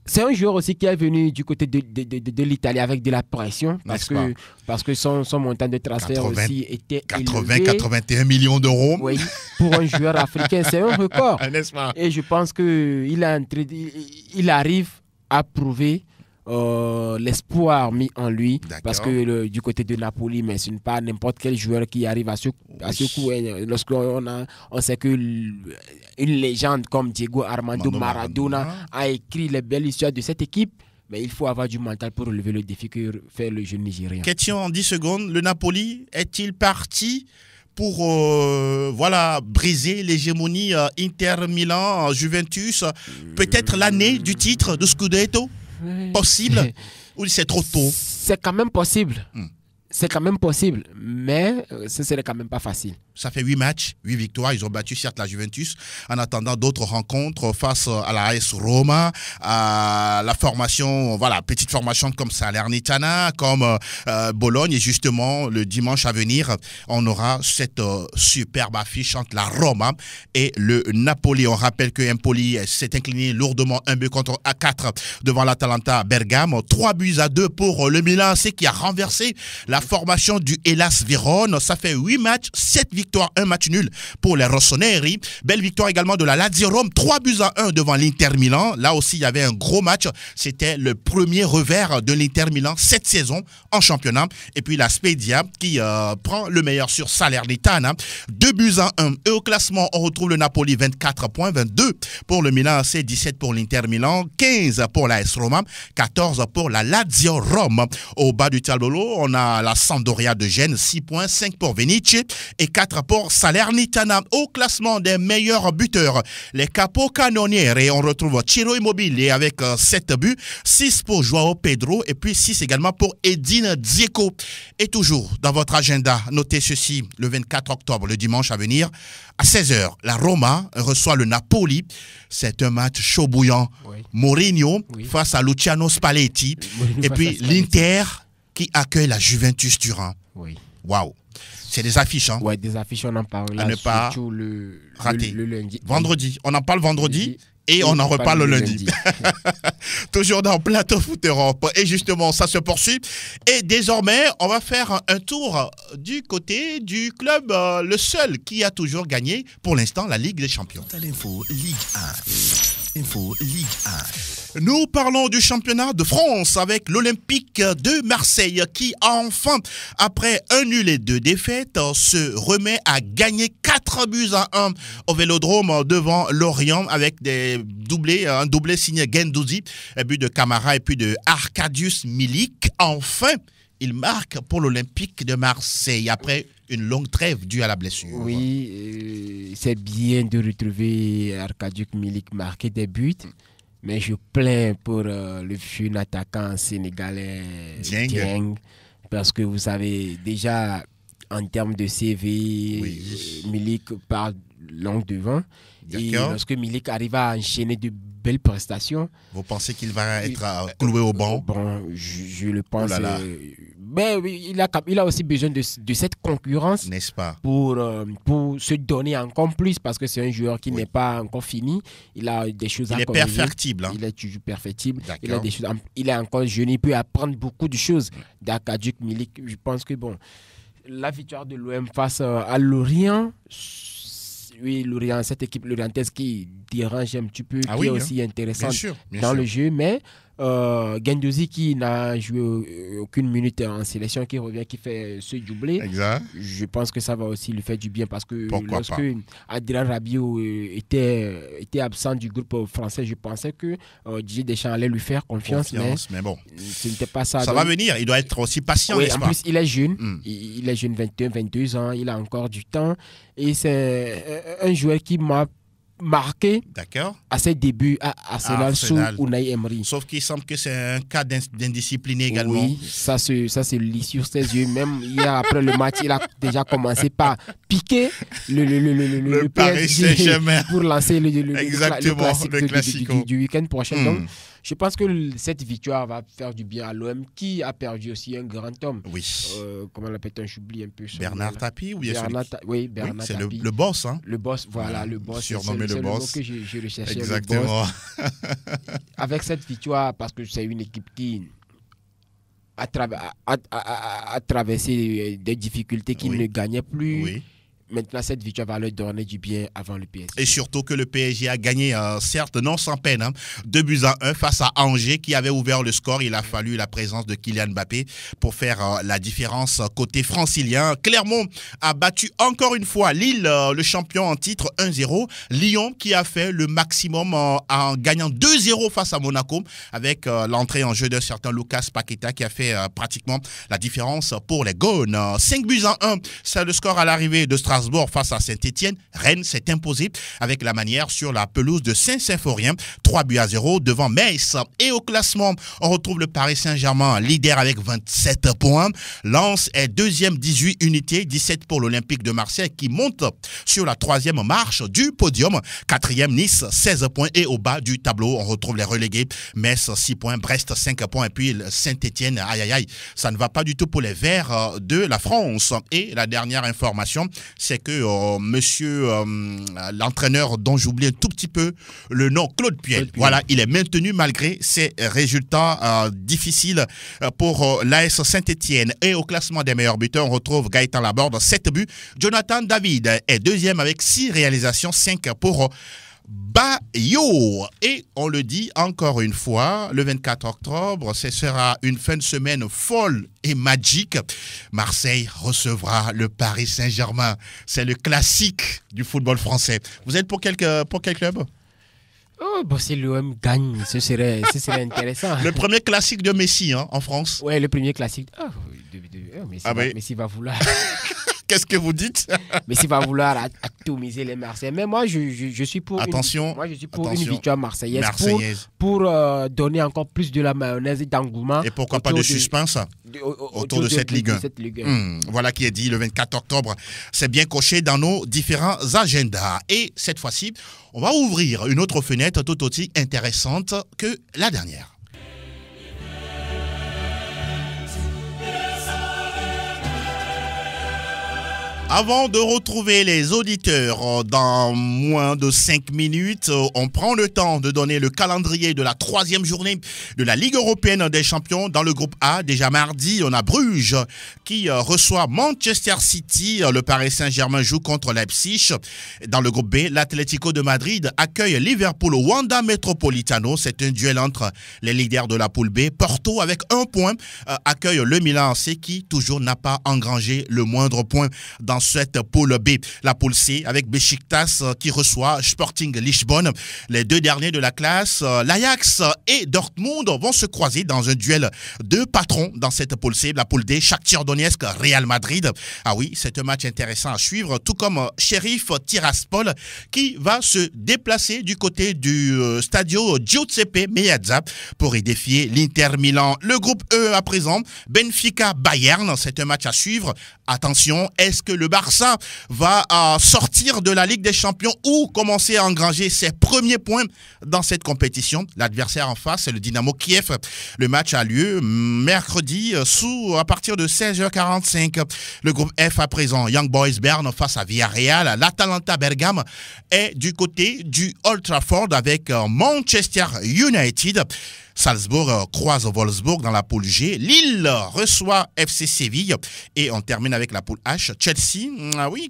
C'est un joueur aussi qui est venu du côté de l'Italie avec de la pression parce que son montant de transfert aussi était 81 millions d'euros. Oui, pour un joueur africain, c'est un record. N'est-ce pas? Et je pense qu'il arrive à prouver l'espoir mis en lui. Parce que du côté de Napoli, mais ce n'est pas n'importe quel joueur qui arrive à ce coup. On sait qu'une légende comme Diego Armando Maradona a écrit les belles histoires de cette équipe. Mais il faut avoir du mental pour relever le défi que fait le jeune Nigérien. Question en 10 secondes. Le Napoli est-il parti pour briser l'hégémonie Inter Milan, Juventus? Peut-être l'année du titre de Scudetto? Possible? Ou c'est trop tôt? C'est quand même possible. C'est quand même possible, mais ce serait quand même pas facile. Ça fait 8 matchs, 8 victoires. Ils ont battu certes la Juventus en attendant d'autres rencontres face à la AS Roma, à la formation, petite formation comme Salernitana, comme Bologne. Et justement, le dimanche à venir, on aura cette superbe affiche entre la Roma et le Napoli. On rappelle que Empoli s'est incliné lourdement 1-2 contre A4 devant l'Atalanta à Bergame. 3-2 pour le Milan AC qui a renversé la formation du Hellas Vérone. Ça fait 8 matchs, 7 victoires, 1 match nul pour les Rossoneri. Belle victoire également de la Lazio Rome, 3-1 devant l'Inter Milan. Là aussi, il y avait un gros match. C'était le premier revers de l'Inter Milan cette saison en championnat. Et puis la Spezia qui prend le meilleur sur Salernitana, 2-1. Et au classement, on retrouve le Napoli, 24 points, 22 pour le Milan AC, 17 pour l'Inter Milan, 15 pour la AS Roma, 14 pour la Lazio Rome. Au bas du tableau, on a la Sampdoria de Gênes, 6 points, 5 pour Venice et 4 pour Salernitana. Au classement des meilleurs buteurs, les Capocannonieri, et on retrouve Ciro Immobile avec 7 buts, 6 pour Joao Pedro et puis 6 également pour Edin Dzeko. Et toujours dans votre agenda, notez ceci, le 24 octobre, le dimanche à venir, à 16h, la Roma reçoit le Napoli. C'est un match chaud bouillant. Mourinho face à Luciano Spalletti. Et puis l'Inter qui accueille la Juventus Turin. Waouh! C'est des affiches, hein? Ouais, des affiches, on en parle là, à ne pas surtout le lundi. Vendredi, on en parle vendredi. Et on en reparle le lundi. Toujours dans Plateau Foot Europe. Et justement, ça se poursuit. Et désormais, on va faire un tour du côté du club, le seul qui a toujours gagné, pour l'instant, la Ligue des Champions. Info Ligue 1. Info Ligue 1. Nous parlons du championnat de France avec l'Olympique de Marseille qui, enfin, après un nul et 2 défaites, se remet à gagner 4-1 au Vélodrome devant Lorient avec un doublé signé Guendouzi, un but de Camara et puis de Arkadiusz Milik. Enfin, il marque pour l'Olympique de Marseille après une longue trêve due à la blessure. Oui, c'est bien de retrouver Arkadiusz Milik marquer des buts. Mais je plains pour le jeune attaquant sénégalais Dieng. Parce que vous savez, déjà en termes de CV, Milik part long devant. Et lorsque Milik arrive à enchaîner de belles prestations. Vous pensez qu'il va être cloué au banc? Bon, je le pense. Mais il a aussi besoin de cette concurrence, n'est-ce pas, pour se donner encore plus, parce que c'est un joueur qui n'est pas encore fini. Il a des choses à corriger. Il est perfectible. Hein? Il est toujours perfectible. Il est encore jeune. Il peut apprendre beaucoup de choses d'Arkadiusz Milik. Je pense que la victoire de l'OM face à Lorient. Oui, Lorient, cette équipe lorientaise qui dérange un petit peu, qui est aussi intéressante dans le jeu, mais Guendouzi qui n'a joué aucune minute en sélection, qui revient, qui fait ce doublé. Exact. Je pense que ça va aussi lui faire du bien parce que lorsque Adrien Rabiot était absent du groupe français, je pensais que Didier Deschamps allait lui faire confiance, mais bon, ce n'était pas ça. Ça va venir, il doit être aussi patient. Oui, en plus, il est jeune, il est jeune, 21, 22 ans, il a encore du temps et c'est un joueur qui m'a marqué D'accord. à ses débuts à Arsenal sous Unai Emery. Sauf qu'il semble que c'est un cas d'indiscipliné également. Oui, ça se lit sur ses yeux. Même hier, après le match, il a déjà commencé par piquer le Paris Saint-Germain pour lancer le classique du week-end prochain. Donc, je pense que cette victoire va faire du bien à l'OM qui a perdu aussi un grand homme. Oui. Comment l'appelle-t-on? J'oublie un peu. Bernard Tapie ou Bernard c'est Tapie. le boss. Hein? Le boss, voilà, le boss. Surnommé le boss. C'est le mot que je recherchais. Exactement. Le boss. Avec cette victoire, parce que c'est une équipe qui a traversé des difficultés qui ne gagnait plus. Oui. Maintenant, cette victoire va leur donner du bien avant le PSG. Et surtout que le PSG a gagné, certes, non sans peine, 2-1 face à Angers qui avait ouvert le score. Il a fallu la présence de Kylian Mbappé pour faire la différence côté francilien. Clermont a battu encore une fois Lille, le champion en titre, 1-0. Lyon qui a fait le maximum en gagnant 2-0 face à Monaco avec l'entrée en jeu d'un certain Lucas Paqueta qui a fait pratiquement la différence pour les Gaunes. 5-1, c'est le score à l'arrivée de Strasbourg face à Saint-Etienne. Rennes s'est imposé avec la manière sur la pelouse de Saint-Symphorien. 3-0 devant Metz. Et au classement, on retrouve le Paris Saint-Germain, leader avec 27 points. Lens est deuxième, 18 unités, 17 pour l'Olympique de Marseille qui monte sur la troisième marche du podium. Quatrième, Nice, 16 points. Et au bas du tableau, on retrouve les relégués. Metz, 6 points. Brest, 5 points. Et puis Saint-Etienne, aïe, ça ne va pas du tout pour les Verts de la France. Et la dernière information, c'est que monsieur l'entraîneur dont j'oublie un tout petit peu le nom, Claude Puel, voilà, il est maintenu malgré ses résultats difficiles pour l'AS Saint-Etienne. Et au classement des meilleurs buteurs, on retrouve Gaëtan Laborde, 7 buts. Jonathan David est deuxième avec 6 réalisations, 5 pour Bayo. Et on le dit encore une fois, le 24 octobre, ce sera une fin de semaine folle et magique. Marseille recevra le Paris Saint-Germain. C'est le classique du football français. Vous êtes pour quel club? Oh, bon, si l'OM gagne, ce serait intéressant. Le premier classique de Messi en France. Ouais, le premier classique. Messi va vouloir. Qu'est-ce que vous dites? Messi va vouloir atomiser les Marseillais. Mais moi, je suis pour une victoire marseillaise. Pour donner encore plus de la mayonnaise et d'engouement. Et pourquoi pas de suspense autour de cette Ligue 1. Voilà qui est dit le 24 octobre. C'est bien coché dans nos différents agendas. Et cette fois-ci, on va ouvrir une autre fenêtre tout aussi intéressante que la dernière. Avant de retrouver les auditeurs dans moins de 5 minutes, on prend le temps de donner le calendrier de la 3e journée de la Ligue européenne des champions. Dans le groupe A, déjà mardi, on a Bruges qui reçoit Manchester City. Le Paris Saint-Germain joue contre Leipzig. Dans le groupe B, l'Atlético de Madrid accueille Liverpool au Wanda Metropolitano. C'est un duel entre les leaders de la poule B. Porto, avec 1 point, accueille le Milan AC qui toujours n'a pas engrangé le moindre point dans cette poule B. La poule C avec Besiktas qui reçoit Sporting Lisbonne. Les deux derniers de la classe, l'Ajax et Dortmund, vont se croiser dans un duel de patrons dans cette poule C. La poule D, Shakhtar Donetsk, Real Madrid. Ah oui, c'est un match intéressant à suivre, tout comme Sheriff Tiraspol qui va se déplacer du côté du Stadio Giuseppe Meazza pour y défier l'Inter Milan. Le groupe E à présent, Benfica Bayern, c'est un match à suivre. Attention, est-ce que le Barça va sortir de la Ligue des Champions ou commencer à engranger ses premiers points dans cette compétition? L'adversaire en face, c'est le Dynamo Kiev. Le match a lieu mercredi à partir de 16h45. Le groupe F à présent, Young Boys Bern face à Villarreal. L'Atalanta Bergame est du côté du Old Trafford avec Manchester United. Salzbourg croise Wolfsburg dans la poule G. Lille reçoit FC Séville. Et on termine avec la poule H. Chelsea,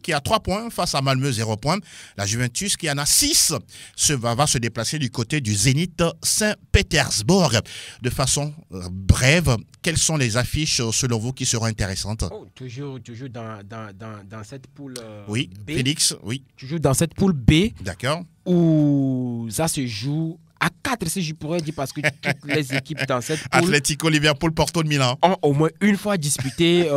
qui a 3 points face à Malmö, 0 points. La Juventus qui en a 6 va se déplacer du côté du Zénith Saint-Pétersbourg. De façon brève, quelles sont les affiches selon vous qui seront intéressantes? Toujours dans cette poule oui, B. Félix, oui. Toujours dans cette poule B. D'accord. Où ça se joue à 4 si je pourrais dire, parce que toutes les équipes dans cette poule Atlético, Liverpool, Porto de Milan ont au moins une fois disputé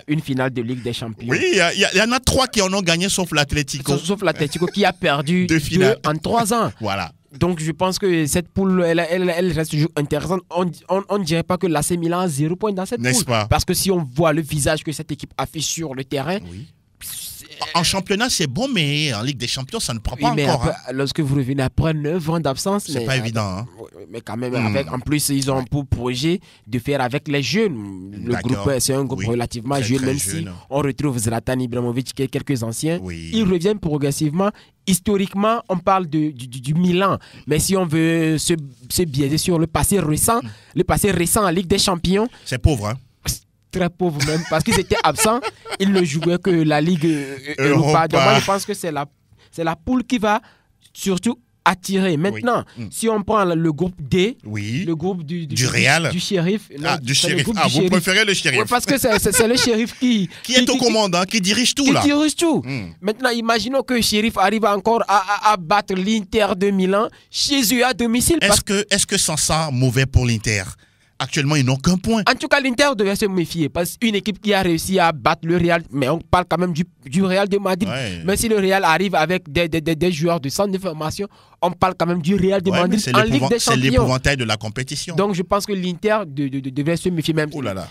une finale de Ligue des Champions. Oui, il y en a 3 qui en ont gagné sauf l'Atlético. Sauf l'Atlético qui a perdu 2 en 3 ans. Voilà. Donc je pense que cette poule, elle reste toujours intéressante. On ne dirait pas que l'AC Milan a 0 point dans cette poule. Pas? Parce que si on voit le visage que cette équipe affiche sur le terrain... Oui. En championnat, c'est bon, mais en Ligue des Champions, ça ne prend pas encore. Après, lorsque vous revenez après 9 ans d'absence... C'est pas évident. Hein. Mais quand même, en plus, ils ont pour projet de faire avec les jeunes. Le groupe, c'est un groupe relativement jeune, même si on retrouve Zlatan Ibrahimovic et quelques anciens. Oui. Ils reviennent progressivement. Historiquement, on parle du Milan. Mais si on veut se biaiser sur le passé récent en Ligue des Champions... C'est pauvre, hein? Très pauvre même, parce qu'ils étaient absents. Ils ne jouaient que la Ligue Europa. Donc moi, je pense que c'est la poule qui va surtout attirer. Maintenant, si on prend le groupe D, le groupe du Real, du shérif. Du shérif. Vous préférez le shérif? Oui, parce que c'est le shérif qui est aux commandes, qui dirige tout là. Qui dirige tout. Maintenant, imaginons que le shérif arrive encore à battre l'Inter de Milan chez eux à domicile. Est-ce que sans ça, mauvais pour l'Inter? Actuellement, ils n'ont qu'un point. En tout cas, l'Inter devait se méfier. Parce qu'une équipe qui a réussi à battre le Real, mais on parle quand même du Real de Madrid. Ouais. Même si le Real arrive avec des joueurs de centre de formation, on parle quand même du Real de Madrid en Ligue des Champions. C'est l'épouvantail de la compétition. Donc, je pense que l'Inter devait se méfier même.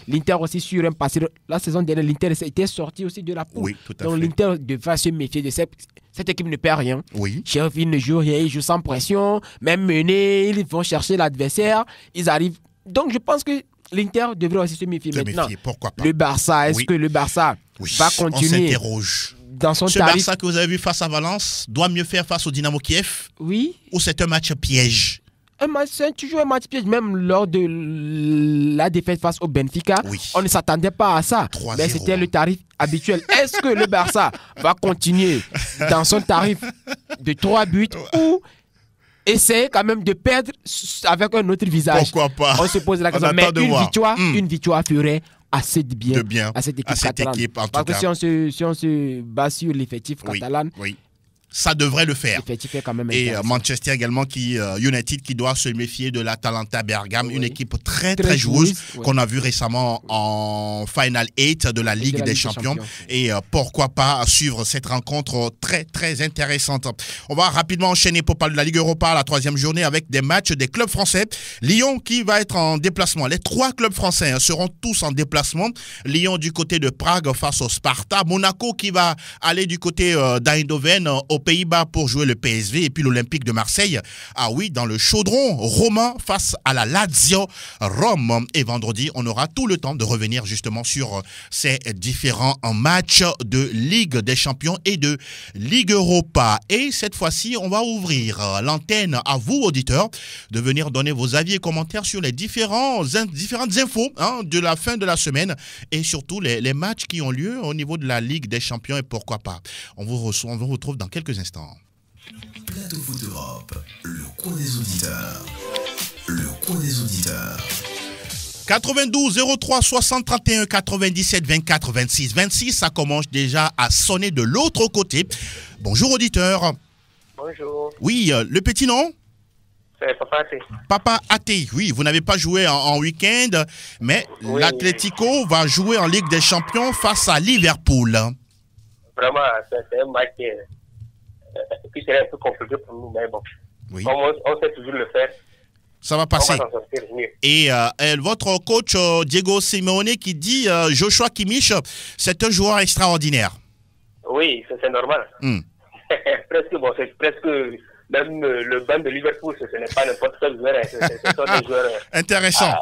L'Inter aussi sur un passé. La saison dernière, l'Inter était sorti aussi de la poule. Oui, tout à fait. Donc, l'Inter devait se méfier de cette équipe ne perd rien. Oui. Sheriff, ils ne jouent rien, ils jouent sans pression. Même menés, ils vont chercher l'adversaire. Ils arrivent. Donc, je pense que l'Inter devrait aussi se méfier maintenant. Pourquoi pas? Le Barça, est-ce que le Barça va continuer? On s'interroge. Dans son Ce Barça que vous avez vu face à Valence doit mieux faire face au Dynamo Kiev? Oui. Ou c'est un match piège? C'est toujours un match piège. Même lors de la défaite face au Benfica, on ne s'attendait pas à ça. Mais c'était le tarif habituel. Est-ce que le Barça va continuer dans son tarif de 3 buts ou essayer quand même de perdre avec un autre visage? Pourquoi pas? On se pose la question. Mais une victoire ferait assez de bien à cette équipe catalane. Parce que si on se base sur l'effectif catalan, ça devrait le faire. L'effectif est quand même et Manchester également, United qui doit se méfier de l'Atalanta Bergame, une équipe très joueuse qu'on a vu récemment en Final 8 de la Ligue des Champions. Et pourquoi pas suivre cette rencontre très intéressante. On va rapidement enchaîner pour parler de la Ligue Europa, la 3e journée, avec des matchs des clubs français. Lyon qui va être en déplacement. Les 3 clubs français seront tous en déplacement. Lyon du côté de Prague face au Sparta. Monaco qui va aller du côté d'Eindhoven aux Pays-Bas pour jouer le PSV, et puis l'Olympique de Marseille, dans le chaudron romain face à la Lazio Rome. Et vendredi, on aura tout le temps de revenir justement sur ces différents matchs de Ligue des Champions et de Ligue Europa. Et cette fois-ci, on va ouvrir l'antenne à vous, auditeurs, de venir donner vos avis et commentaires sur les différentes infos de la fin de la semaine et surtout les matchs qui ont lieu au niveau de la Ligue des Champions, et pourquoi pas. On vous retrouve dans quelques instants. Plateau Foot Europe, le coin des auditeurs. Le coin des auditeurs. 92 03 60 31 97 24 26 26, ça commence déjà à sonner de l'autre côté. Bonjour auditeur. Bonjour. Oui, le petit nom? C'est Papa Até. Papa Até, oui, vous n'avez pas joué en week-end, mais l'Atlético va jouer en Ligue des Champions face à Liverpool. Vraiment, c'est un match qui serait un peu compliqué pour nous, mais bon. Oui. On sait toujours le faire. Ça va passer. Et votre coach Diego Simeone qui dit Joshua Kimmich, c'est un joueur extraordinaire. Oui, c'est normal. C'est presque même le banc de Liverpool, ce n'est pas n'importe quel joueur, c'est un joueur intéressant.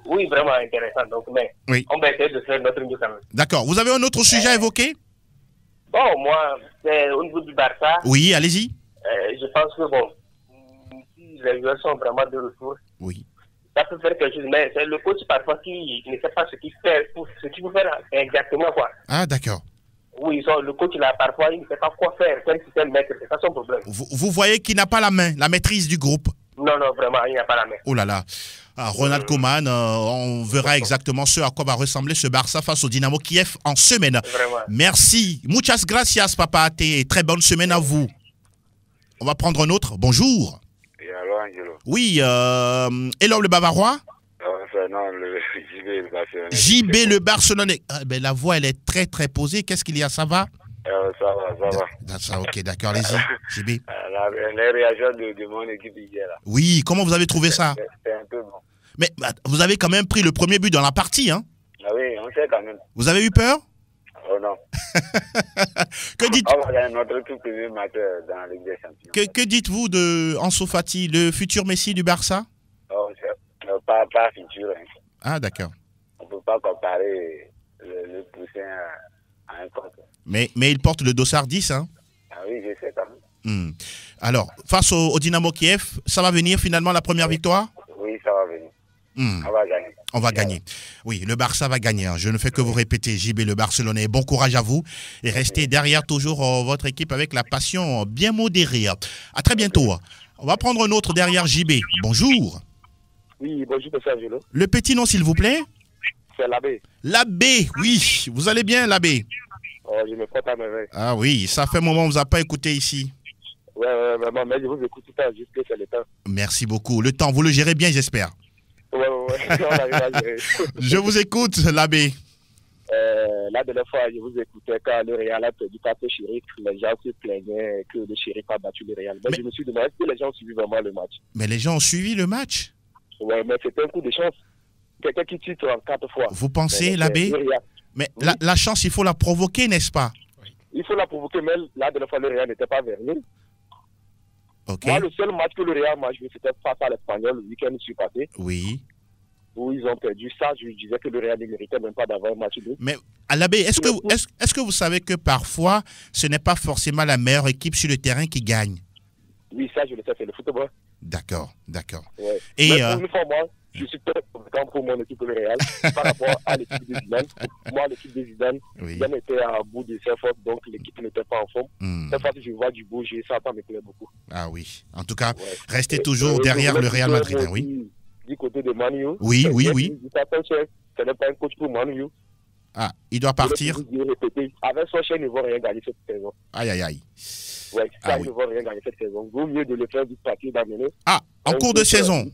Oui, vraiment intéressant. Donc, mais on va essayer de faire notre mieux quand même. D'accord. Vous avez un autre sujet à évoquer? Bon, moi, c'est au niveau du Barça. Oui, allez-y. Je pense que si les joueurs sont vraiment de retour, ça peut faire quelque chose. Mais c'est le coach parfois qui ne sait pas ce qu'il fait, ce qu'il faut faire exactement quoi. Ah, d'accord. Oui, le coach là, parfois il ne sait pas quoi faire, quel système mettre, c'est ça son problème. Vous voyez qu'il n'a pas la maîtrise du groupe? Non, vraiment, il n'a pas la main. Oh là là. Ronald Koeman, on verra exactement ce à quoi va ressembler ce Barça face au Dynamo Kiev en semaine. Vraiment. Merci. Muchas gracias, Papa Até. Très bonne semaine à vous. On va prendre un autre. Bonjour. Et alors, Angelo. Oui, et l'homme le Bavarois? Non, le JB le Barcelonais. JB le Barcelonais. Ah, ben, la voix, elle est très très posée. Qu'est-ce qu'il y a? Ça va? Ça va. Ok, d'accord, allez-y, JB. Les réactions de mon équipe hier. Là. Oui, comment vous avez trouvé ça? C'est un peu bon. Mais vous avez quand même pris le premier but dans la partie, hein? Ah oui, on sait quand même. Vous avez eu peur? Oh non. Que dites... On va gagner notre tout premier match dans la Ligue des Champions. Que dites-vous de Ansu Fati, le futur Messi du Barça? Oh, pas futur. Hein. Ah, d'accord. On ne peut pas comparer le poussin à un coq. Mais il porte le dossard 10, hein? Ah oui, je sais quand même. Alors, face au Dynamo Kiev, ça va venir finalement la première victoire? Oui, ça va venir. On va gagner. On va gagner. Oui, le Barça va gagner. Hein. Je ne fais que vous répéter, JB le Barcelonais. Bon courage à vous. Et restez derrière toujours votre équipe avec la passion bien modérée. À très bientôt. On va prendre un autre derrière JB. Bonjour. Oui, bonjour, M. Angelo. Le petit nom, s'il vous plaît? C'est l'abbé. L'abbé, oui. Vous allez bien, l'abbé? Oh, je me porte à merveille. Ah oui, ça fait un moment qu'on ne vous a pas écouté ici. Ouais, mais je vous écoute tout le temps, juste que c'est le temps. Merci beaucoup. Le temps, vous le gérez bien, j'espère. Ouais, on arrive à gérer. Je vous écoute, l'abbé. La dernière fois, je vous écoutais quand le Real a perdu contre Chiric. Les gens se plaignaient que le Chiric a battu le Real. Mais je me suis demandé est-ce que les gens ont suivi vraiment le match. Mais les gens ont suivi le match? Ouais, mais c'était un coup de chance. Quelqu'un qui titre en 4 fois. Vous pensez, l'abbé? Mais oui. la chance, il faut la provoquer, n'est-ce pas? Il faut la provoquer, mais la dernière fois, le Real n'était pas vers nous. Okay. Moi, le seul match que le Real m'a joué, c'était face à l'Espagnol le week-end qui passé. Oui. Où ils ont perdu ça, je disais que le Real ne méritait même pas d'avoir un match de. Mais à l'abbé, est-ce que vous savez que parfois, ce n'est pas forcément la meilleure équipe sur le terrain qui gagne? Oui, ça, je le sais, c'est le football. D'accord. Ouais. Et mais pour une fois, moi, je suis très content pour mon équipe le Real par rapport à l'équipe de Zidane. Moi, l'équipe de Zidane, Zidane était à bout de ses forces, donc l'équipe n'était pas en forme. Cette fois, je vois du beau jeu, ça me plaît beaucoup. Ah oui. En tout cas, restez toujours derrière le Real Madrid, hein, oui. Du côté de Manu. Oui. Ce n'est pas un coach pour Manu. Ah, il doit partir. Avec son chien, il ne va rien gagner cette saison. Aïe. Ouais, ça, il ne va rien gagner cette saison. Vaut mieux de le faire du papier d'amener. Ah, en cours de saison?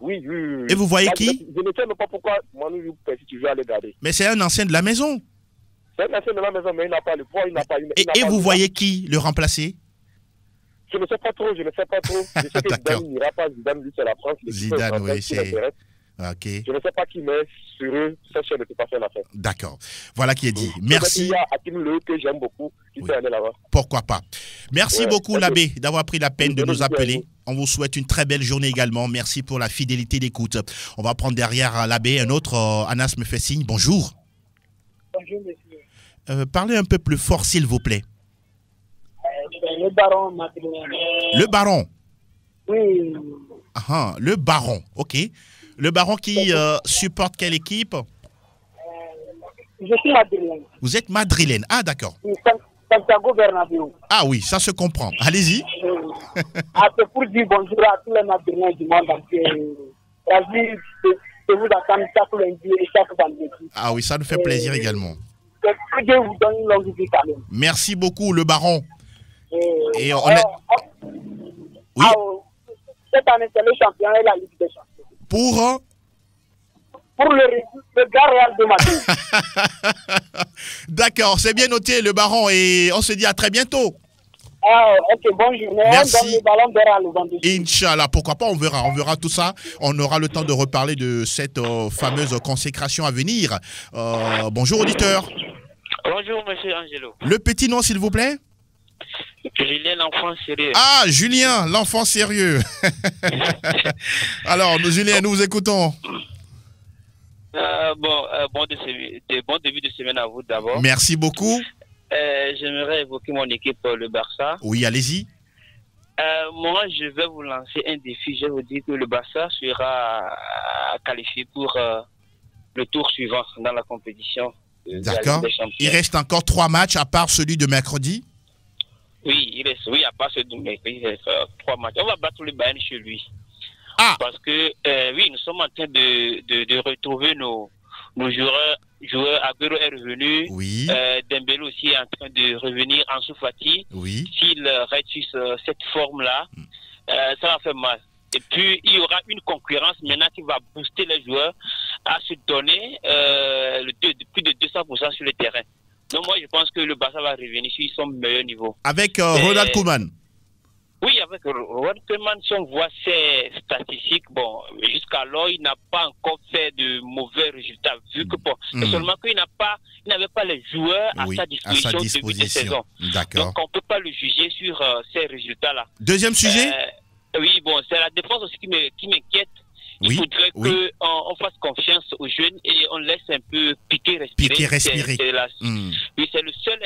Oui. Et vous voyez qui? Je ne sais même pas pourquoi Manu si tu veux aller garder. Mais c'est un ancien de la maison. C'est un ancien de la maison, mais il n'a pas le poids, il n'a pas une. Et vous voyez qui le remplacer? Je ne sais pas trop. Je sais que Zidane n'ira pas. Zidane, lui, c'est la France. Zidane, oui, c'est... Ok. Je ne sais pas qui, mais sur eux, ça, je ne peux pas faire l'affaire. D'accord. Voilà qui est dit. Merci. Il y a Hakim Le que j'aime beaucoup, qui peut aller là-bas. Pourquoi pas. Merci beaucoup, l'abbé, d'avoir pris la peine de nous appeler. On vous souhaite une très belle journée également. Merci pour la fidélité d'écoute. On va prendre derrière l'abbé un autre. Anas me fait signe. Bonjour. Bonjour, monsieur. Parlez un peu plus fort, s'il vous plaît. Le baron madrilène. Le baron? Oui. Ah, le baron, ok. Le baron qui supporte quelle équipe? Je suis madrilène. Vous êtes madrilène, ah d'accord. Santiago Bernabéu. Ah oui, ça se comprend. Allez-y. C'est pour dire bonjour à tous les madrilènes du monde entier. Ravi de vous attendre chaque lundi et chaque vendredi. Ah oui, ça nous fait plaisir également. Que Dieu vous donne une longue vie quand même. Merci beaucoup, le baron. Et on oui. Cette année, c'est le champion et la Ligue des champions. Pour le gars Real de Madrid. D'accord, c'est bien noté, le baron. Et on se dit à très bientôt. Ok, bonne journée. Merci. On donne le ballon d'or le vendredi. Inch'Allah, pourquoi pas, on verra tout ça. On aura le temps de reparler de cette fameuse consécration à venir. Bonjour, auditeur. Bonjour, monsieur Angelo. Le petit nom, s'il vous plaît? Julien, l'enfant sérieux. Ah, Julien, l'enfant sérieux. Alors, Julien, nous vous écoutons. Bon début de semaine à vous d'abord. Merci beaucoup. J'aimerais évoquer mon équipe, le Barça. Oui, allez-y. Moi, je vais vous lancer un défi. Je vous dis que le Barça sera qualifié pour le tour suivant dans la compétition. D'accord. Il reste encore 3 matchs à part celui de mercredi? Oui, à part celui de mercredi, il reste 3 matchs. On va battre le Bayern chez lui. Ah. Parce que, oui, nous sommes en train de retrouver nos joueurs. Agüero est revenu. Oui. Dembélé aussi est en train de revenir. Ansu Fati. Oui. S'il reste sur cette forme-là, ça va faire mal. Et puis, il y aura une concurrence maintenant qui va booster les joueurs à se donner plus de 200% sur le terrain. Donc moi, je pense que le Barça va revenir sur son meilleur niveau. Avec Ronald Koeman. Oui, avec Ronald Koeman, si on voit ses statistiques, bon, jusqu'alors, il n'a pas encore fait de mauvais résultats, vu que bon, c'est seulement qu'il n'avait pas les joueurs à sa disposition depuis cette saison. D'accord. Donc on ne peut pas le juger sur ces résultats-là. Deuxième sujet. Oui, bon, c'est la défense aussi qui m'inquiète. Il faudrait qu'on fasse confiance aux jeunes et on laisse un peu respirer. Oui, c'est le seul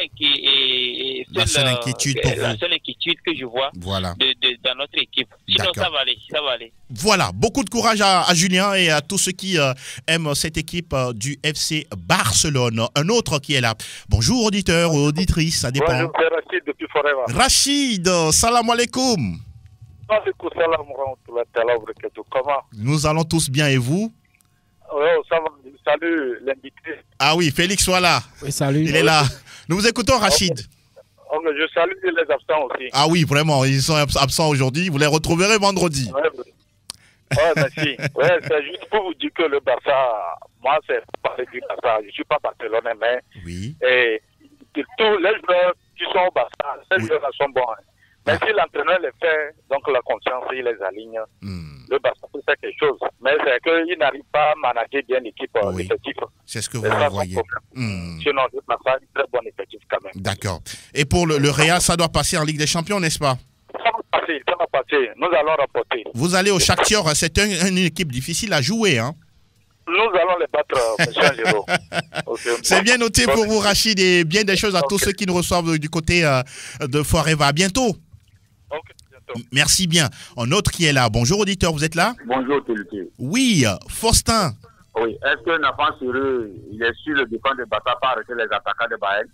la seule inquiétude pour vous. La seule inquiétude que je vois dans notre équipe. Sinon, ça va aller. Voilà, beaucoup de courage à Julien et à tous ceux qui aiment cette équipe du FC Barcelone. Un autre qui est là. Bonjour auditeurs ou auditrices, ça dépend. Bonjour, c'est Rachid depuis Forever. Rachid, salam alaikum. Nous allons tous bien et vous? Ça va. Salut l'invité. Ah oui, Félix, voilà. Oui, salut. Il est là. Nous vous écoutons, Rachid. Je salue les absents aussi. Ah oui, vraiment, ils sont absents aujourd'hui. Vous les retrouverez vendredi. Merci. C'est juste pour vous dire que le Barça, moi, c'est parler du Barça. Je ne suis pas barcelonais, mais et tous les joueurs qui sont au Barça, ces joueurs sont bons. Mais si l'entraîneur les fait, donc la conscience, il les aligne, le Barça peut faire quelque chose. Mais c'est qu'il n'arrive pas à manager bien l'équipe effective. C'est ce que vous voyez. Sinon, le Barça a un très bon effectif quand même. D'accord. Et pour le Real, ça doit passer en Ligue des Champions, n'est-ce pas? Ça va passer. Nous allons rapporter. Vous allez au Shakhtar, c'est une équipe difficile à jouer, hein? Nous allons les battre, M. Angelo. C'est bien noté pour vous, Rachid, et bien des choses à tous ceux qui nous reçoivent du côté de Forever. À bientôt. Merci bien. Un autre qui est là. Bonjour auditeur, vous êtes là? Bonjour Télété. Oui, Faustin. Oui, est-ce que Nafan Sireux, il est sur le défense de Barça pour arrêter les attaquants de Bayern?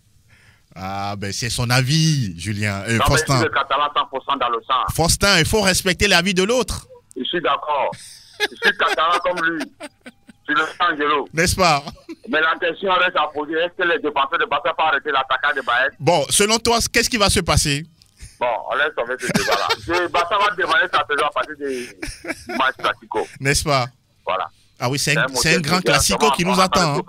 Ah, ben c'est son avis, Julien. Non, Faustin. Mais le Catalan 100% dans le sang. Faustin, il faut respecter l'avis de l'autre. Je suis d'accord. Je suis Catalan comme lui. Je le sens, Angelo. N'est-ce pas? Mais la question reste à poser. Est-ce que les défenseurs de Barça peuvent arrêter l'attaquant de Bayern? Bon, selon toi, qu'est-ce qui va se passer? Bon, on laisse tomber ce débat-là. Barça va démarrer sa saison à partir du match classico. N'est-ce pas? Voilà. Ah oui, c'est un grand classico qui nous attend. Hein.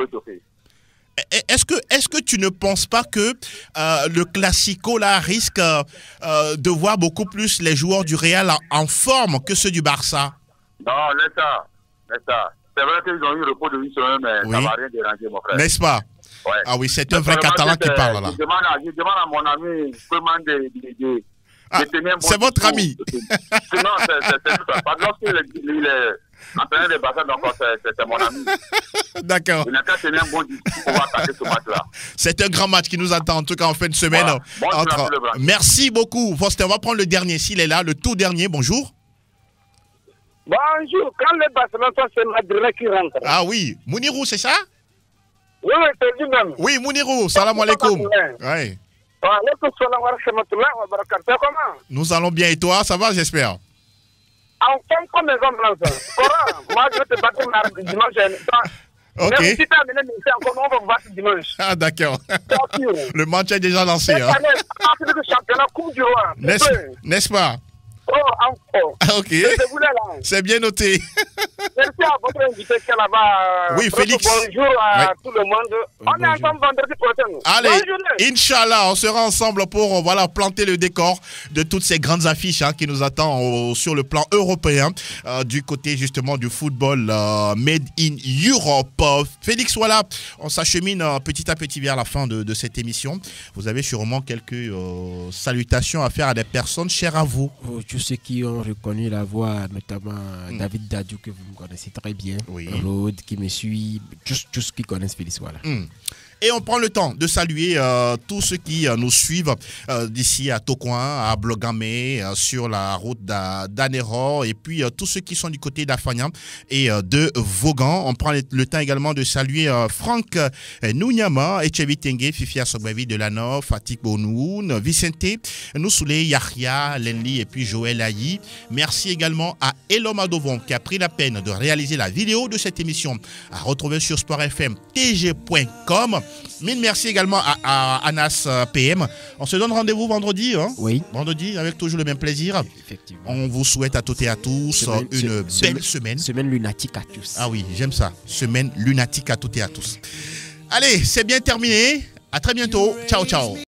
Est-ce que tu ne penses pas que le classico là risque de voir beaucoup plus les joueurs du Real en forme que ceux du Barça? Non, laisse ça. C'est vrai qu'ils ont eu le repos de 8 semaines, mais ça ne va rien déranger, mon frère. N'est-ce pas? Ouais. Ah oui, c'est un vrai Catalan qui parle là. Je demande à mon ami comment de tenir bon. C'est votre ami. Non, c'est pas lorsqu'il est en train de Barça, donc c'est mon ami. D'accord. Il n'a qu'à tenir un bon discours pour attaquer ce match-là. C'est un grand match qui nous attend, en tout cas en fin de semaine. Voilà. Merci beaucoup. Faustin, on va prendre le dernier, s'il est là, le tout dernier. Bonjour. Bonjour. Quand le Barcelone, c'est Madrid qui rentre. Ah oui. Mounirou, c'est ça? Oui, c'est lui-même. Oui, Mounirou, salam alaikum. Oui. Nous allons bien et toi, ça va, j'espère? Enfin, comme les hommes blancs. Moi, je vais te battre mardi, dimanche. Ok. Même si tu as amené encore, on va battre dimanche. Ah, d'accord. Le match est déjà lancé. Cette année, après le championnat, Coupe du Roi. N'est-ce pas? Oh, ok. C'est bien noté. Merci à votre invité qui est là-bas. Oui, Félix. Bonjour à tout le monde. On est ensemble vendredi prochain. Allez, Inch'Allah, on sera ensemble pour planter le décor de toutes ces grandes affiches qui nous attendent sur le plan européen, du côté justement du football made in Europe. Félix, voilà, on s'achemine petit à petit vers la fin de cette émission. Vous avez sûrement quelques salutations à faire à des personnes chères à vous. Tous ceux qui ont reconnu la voix, notamment David Dadiou, que vous me connaissez très bien, Rode qui me suit, tous ceux qui connaissent Félix, voilà. Et on prend le temps de saluer tous ceux qui nous suivent d'ici à Tocoin, à Blogamé, sur la route d'Anero, et puis tous ceux qui sont du côté d'Afagnan et de Vaughan. On prend le temps également de saluer Franck Nounyama, Echevitenge, Fifia Sogbavi de Lanov, Fatik Bonoun, Vicente Noussoulé, Yahya, Lenli et puis Joël Joël Ayi. Merci également à Eloma Dovon qui a pris la peine de réaliser la vidéo de cette émission à retrouver sur sportfmtg.com. Mille merci également à Anas PM. On se donne rendez-vous vendredi. Oui. Vendredi avec toujours le même plaisir. Effectivement. On vous souhaite à toutes et à tous une belle semaine. Semaine lunatique à tous. Ah oui, j'aime ça. Semaine lunatique à toutes et à tous. Allez, c'est bien terminé. À très bientôt. Ciao, ciao.